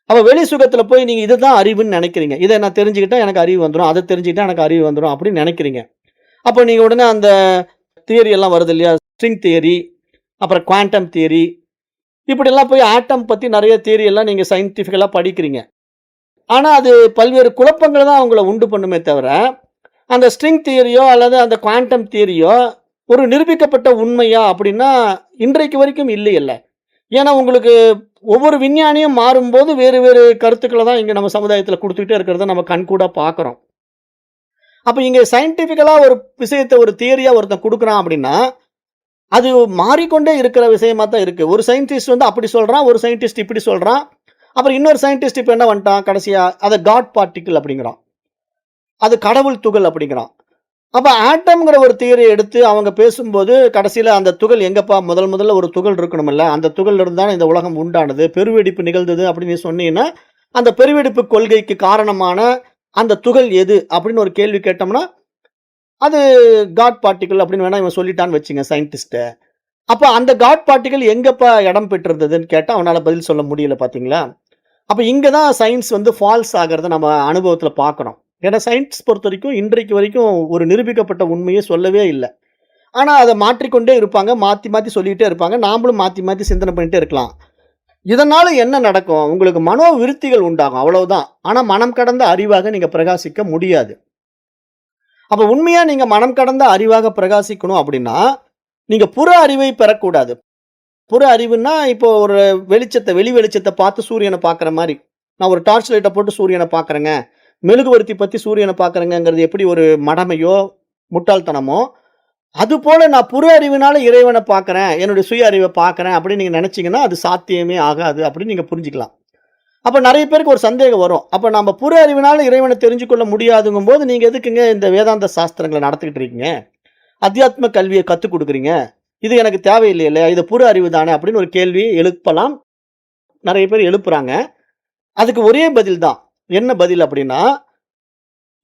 அப்ப வெளி சுகத்தில போய் நீங்க இதுதான் அறிவுன்னு நெனைக்கிறீங்க. இத நான் தெரிஞ்சுக்கிட்டா எனக்கு அறிவு வந்துரும். அத தெரிஞ்சுக்கிட்டா எனக்கு அறிவு வந்துரும் அப்படின்னு நெனைக்கிறீங்க. அப்ப நீங்க உடனே அந்த தியரி எல்லாம் வருது இல்லையா? ஸ்ட்ரிங் தியரி, அப்புறம் குவாண்டம் தியரி இப்படியெல்லாம் போய் ஆட்டம் பத்தி நெறைய தியரி எல்லாம் நீங்க சயின்டிஃபிக்கலா படிக்கிறீங்க. ஆனா, அது பல்வேறு குழப்பங்கள தான் உங்கள உண்டு பண்ணுமே தவிர, அந்த ஸ்ட்ரிங் தியரியோ அல்லது அந்த குவாண்டம் தியரியோ ஒரு நிரூபிக்கப்பட்ட உண்மையா அப்படின்னா, இன்றைக்கு வரைக்கும் இல்லையல்ல. ஏன்னா, உங்களுக்கு ஒவ்வொரு விஞ்ஞானியும் மாறும்போது வேறு வேறு கருத்துக்கள தான் இங்க நம்ம சமுதாயத்தில குடுத்துக்கிட்டே இருக்கிறத நம்ம கண்கூடா பார்க்கிறோம். அப்ப இங்க சயின்டிஃபிக்கலா ஒரு விஷயத்த ஒரு தியரியா ஒருத்தன் குடுக்குறான் அப்படின்னா, அது மாறிக்கொண்டே இருக்கிற விஷயமா தான் இருக்கு. ஒரு சயின்டிஸ்ட் வந்து அப்படி சொல்றான், ஒரு சயின்டிஸ்ட் இப்படி சொல்றான். அப்புறம் இன்னொரு சயின்டிஸ்ட் இப்ப என்ன பண்ணிட்டான் கடைசியா, அத காட் பார்ட்டிகிள் அப்படிங்கிறான். அது கடவுள் துகள் அப்படிங்கிறான். அப்ப ஆட்டம்ங்கிற ஒரு தியரிய எடுத்து அவங்க பேசும்போது, கடைசியில அந்த துகள் எங்கப்பா முதல்ல ஒரு துகள் இருக்கணும்ல. அந்த துகள்ல இருந்து தானே இந்த உலகம் உண்டானது. பெருவெடிப்பு நிகழ்ந்தது அப்படின்னு நீ சொன்னீன்னா, அந்த பெருவெடிப்பு கொள்கைக்கு காரணமான அந்த துகள் எது? அப்படின்னு ஒரு கேள்வி கேட்டோம்னா, அது காட் பார்ட்டிகிள் அப்படின்னு வேணா இவன் சொல்லிட்டான்னு வச்சுங்க சயின்டிஸ்ட். அப்ப அந்த காட் பார்ட்டிகிள் எங்கப்பா இடம் பெற்றிருந்ததுன்னு கேட்டா, அவனால பதில் சொல்ல முடியல பார்த்தீங்களா? அப்ப இங்க தான் சயன்ஸ் வந்து ஃபால்ஸ் ஆகுறத நம்ம அனுபவத்துல பார்க்கிறோம். ஏன்னா சயன்ஸ் பொறுத்தவரைக்கும் இன்றைக்கு வரைக்கும் ஒரு நிரூபிக்கப்பட்ட உண்மைய சொல்லவே இல்ல. ஆனா அத மாற்றிக்கொண்டே இருப்பாங்க. மாத்தி மாத்தி சொல்லிட்டே இருப்பாங்க. நாமளும் மாத்தி மாத்தி சிந்தனை பண்ணிட்டே இருக்கலாம். இதனால என்ன நடக்கும்? உங்களுக்கு மனோ விருத்திகள் உண்டாகும். அவ்வளவுதான். ஆனா மனம் கடந்த அறிவாக நீங்க பிரகாசிக்க முடியாது. அப்ப உண்மையா நீங்க மனம் கடந்த அறிவாக பிரகாசிக்கணும் அப்படின்னா, நீங்க புற அறிவை பெறக்கூடாது. புற அறிவுன்னா, இப்போ ஒரு வெளி வெளிச்சத்த பார்த்து சூரியன பார்க்குற மாரி. நான் ஒரு டார்ச் லைட்ட போட்டு சூரியன பார்க்குறேங்க. மெழுகுவர்த்தி பத்தி சூரியன பார்க்குறேங்கங்கிறது எப்படி ஒரு மடமையோ, முட்டாள்தனமோ, அதுபோல நான் புற அறிவினால இறைவன பார்க்குறேன். என்னுடைய சுய அறிவ பார்க்குறேன் அப்படின்னு நீங்க நெனச்சீங்கன்னா, அது சாத்தியமே ஆகாது அப்படின்னு நீங்க புரிஞ்சுக்கலாம். அப்ப நெறைய பேருக்கு ஒரு சந்தேகம் வரும். அப்ப நம்ம புற அறிவினால இறைவன தெரிஞ்சு கொள்ள முடியாதுங்கும்போது, நீங்க எதுக்குங்க இந்த வேதாந்த சாஸ்திரங்கள நடத்திக்கிட்டு இருக்கீங்க? அத்தியாத்ம கல்விய கத்துக் குடுக்குறீங்க. இது எனக்கு தேவையில்லைல்ல. இது புற அறிவு தானே அப்படின்னு ஒரு கேள்வி எழுப்பலாம். நெறைய பேர் எழுப்புறாங்க. அதுக்கு ஒரே பதில் தான். என்ன பதில் அப்படின்னா,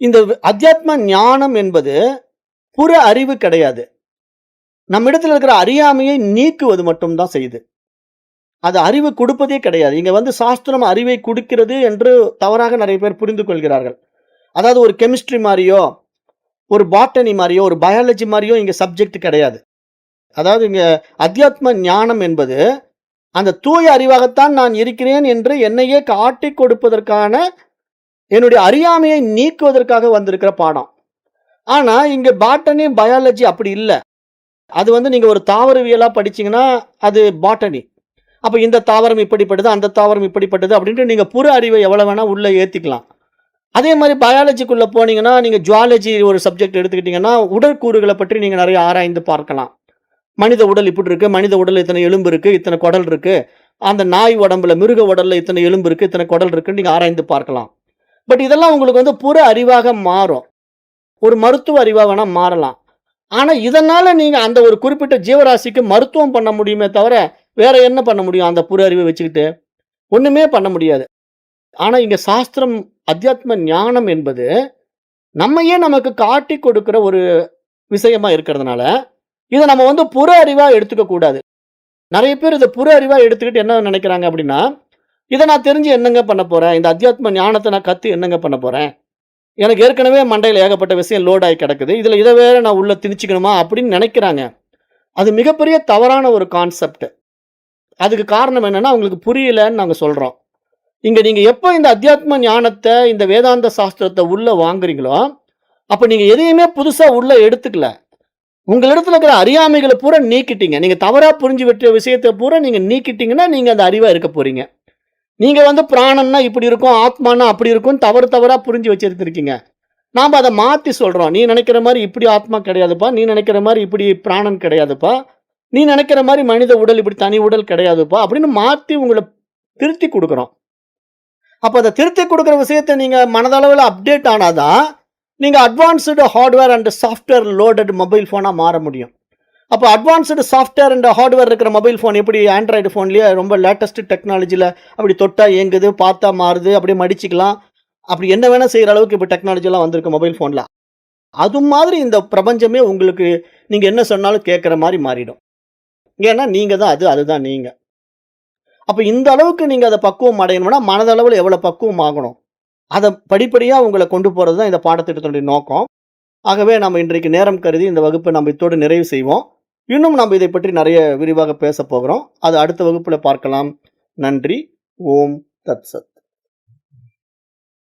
இந்த அத்தியாத்ம ஞானம் என்பது புற அறிவு கிடையாது. நம்மிடத்தில் இருக்கிற அறியாமையை நீக்குவது மட்டும் தான் செய்யுது. அது அறிவு குடுப்பதே கிடையாது. இங்க வந்து சாஸ்திரம் அறிவை குடுக்கிறது என்று தவறாக நெறைய பேர் புரிந்து கொள்கிறார்கள். அதாவது ஒரு கெமிஸ்ட்ரி மாரியோ, ஒரு பாட்டனி மாரியோ, ஒரு பயாலஜி மாரியோ இங்க சப்ஜெக்ட் கிடையாது. அதாவது இங்க அத்தியாத்ம ஞானம் என்பது அந்த தூய அறிவாகத்தான் நான் இருக்கிறேன் என்று என்னையே காட்டிக் கொடுப்பதற்கான என்னுடைய அறியாமையை நீக்குவதற்காக வந்திருக்கிற பாடம். ஆனா இங்க பாட்டனி, பயாலஜி அப்படி இல்ல. அது நீங்க ஒரு தாவரவியலா படிச்சீங்கன்னா அது பாட்டனி. அப்ப இந்த தாவரம் இப்படிப்பட்டது, அந்த தாவரம் இப்படிப்பட்டது அப்படின்ட்டு நீங்க புற அறிவை எவ்வளவு வேணா உள்ள ஏத்திக்கலாம். அதே மாதிரி பயாலஜிக்குள்ள போனீங்கன்னா, நீங்க ஜுவாலஜி ஒரு சப்ஜெக்ட் எடுத்துக்கிட்டீங்கன்னா, உடற்கூறுகளை பற்றி நீங்க நிறைய ஆராய்ந்து பார்க்கலாம். மனித உடல் இப்படி இருக்கு, மனித உடல்ல இத்தனை எலும்பு இருக்கு, இத்தனை குடல் இருக்கு. அந்த நாய் உடம்புல, மிருக உடல்ல இத்தனை எலும்பு இருக்கு, இத்தனை குடல் இருக்குன்னு நீங்க ஆராய்ந்து பார்க்கலாம். பட் இதெல்லாம் உங்களுக்கு புற அறிவாக மாறும். ஒரு மருத்துவ அறிவா வேணா மாறலாம். ஆனா இதனால நீங்க அந்த ஒரு குறிப்பிட்ட ஜீவராசிக்கு மருத்துவம் பண்ண முடியுமே தவிர, வேற என்ன பண்ண முடியும் அந்த புற அறிவை வச்சுக்கிட்டு? ஒண்ணுமே பண்ண முடியாது. ஆனா இங்க சாஸ்திரம், அத்தியாத்ம ஞானம் என்பது நம்மையே நமக்கு காட்டிக் கொடுக்கிற ஒரு விஷயமா இருக்கிறதுனால, இத நம்ம புற அறிவா எடுத்துக்க கூடாது. நெறைய பேர் இத புற அறிவா எடுத்துக்கிட்டு என்ன நினைக்கிறாங்க அப்படின்னா, இத நான் தெரிஞ்சு என்னங்க பண்ண போறேன்? இந்த அத்தியாத்ம ஞானத்த நான் கத்து என்னங்க பண்ண போறேன்? எனக்கு ஏற்கனவே மண்டையில ஏகப்பட்ட விஷயம் லோட் ஆகி கிடக்குது. இதுல இத வேற நான் உள்ள திணிச்சுக்கணுமா? அப்படின்னு நினைக்கிறாங்க. அது மிகப்பெரிய தவறான ஒரு கான்செப்ட். அதுக்கு காரணம் என்னன்னா, அவங்களுக்கு புரியலன்னு நாங்க சொல்றோம். இங்க நீங்க எப்ப இந்த அத்தியாத்ம ஞானத்த, இந்த வேதாந்த சாஸ்திரத்த உள்ள வாங்குறீங்களோ, அப்ப நீங்க எதையுமே புதுசா உள்ள எடுத்துக்கல. உங்களிடத்துல இருக்கிற அறியாமைகள பூரா நீக்கிட்டீங்க. நீங்க தவறா புரிஞ்சு விட்ட விஷயத்த பூரா நீங்க நீக்கிட்டீங்கன்னா, நீங்க அந்த அறிவா இருக்க போறீங்க. நீங்க பிராணன்னா இப்படி இருக்கும், ஆத்மான்னா அப்படி இருக்கும்னு தவறா புரிஞ்சு வச்சிருந்திருக்கீங்க. நாம அத மாத்தி சொல்றோம். நீ நினைக்கிற மாரி இப்படி ஆத்மா கிடையாதுப்பா. நீ நினைக்கிற மாரி இப்படி பிராணன் கிடையாதுப்பா. நீ நினைக்கிற மாரி மனித உடல் இப்படி தனி உடல் கிடையாதுப்பா அப்படின்னு மாத்தி உங்கள திருத்தி குடுக்குறோம். அப்ப அத திருத்தி குடுக்குற விஷயத்த நீங்க மனதளவுல அப்டேட் ஆனாதான், நீங்க advanced hardware and software loaded mobile ஃபோனா மாற முடியும். அப்ப அட்வான்ஸ்டு சாஃப்ட்வேர் அண்ட் ஹார்ட்வேர் இருக்கிற மொபைல் ஃபோன் எப்படி ஆண்ட்ராய்டு ஃபோன்லயே ரொம்ப லேட்டஸ்ட் டெக்னாலஜில அப்படி தொட்டா இயங்குது, பார்த்தா மாறுது, அப்படியே மடிச்சுக்கலாம். அப்படி என்ன வேணா செய்யற அளவுக்கு இப்ப டெக்னாலஜி எல்லாம் வந்திருக்கு மொபைல் ஃபோன்ல. அது மாதிரி இந்த பிரபஞ்சமே உங்களுக்கு நீங்க என்ன சொன்னாலும் கேட்கிற மாரி மாறிடும். ஏன்னா நீங்க தான் அது, அதுதான் நீங்க. அப்ப இந்த அளவுக்கு நீங்க அத பக்குவம் அடையணும்னா, மனதளவுல எவ்வளவு பக்குவம் ஆகணும்? அத படிப்படியா உங்கள கொண்டு போறது தான் இந்த பாடத்திட்டத்தினுடைய நோக்கம். ஆகவே நம்ம இன்றைக்கு நேரம் கருதி இந்த வகுப்பை நம்ம இத்தோடு நிறைவு செய்வோம். இன்னும் நம்ம இதை பற்றி நிறைய விரிவாக பேசப் போகிறோம். அது அடுத்த வகுப்புல பார்க்கலாம். நன்றி. ஓம் தத்சத்.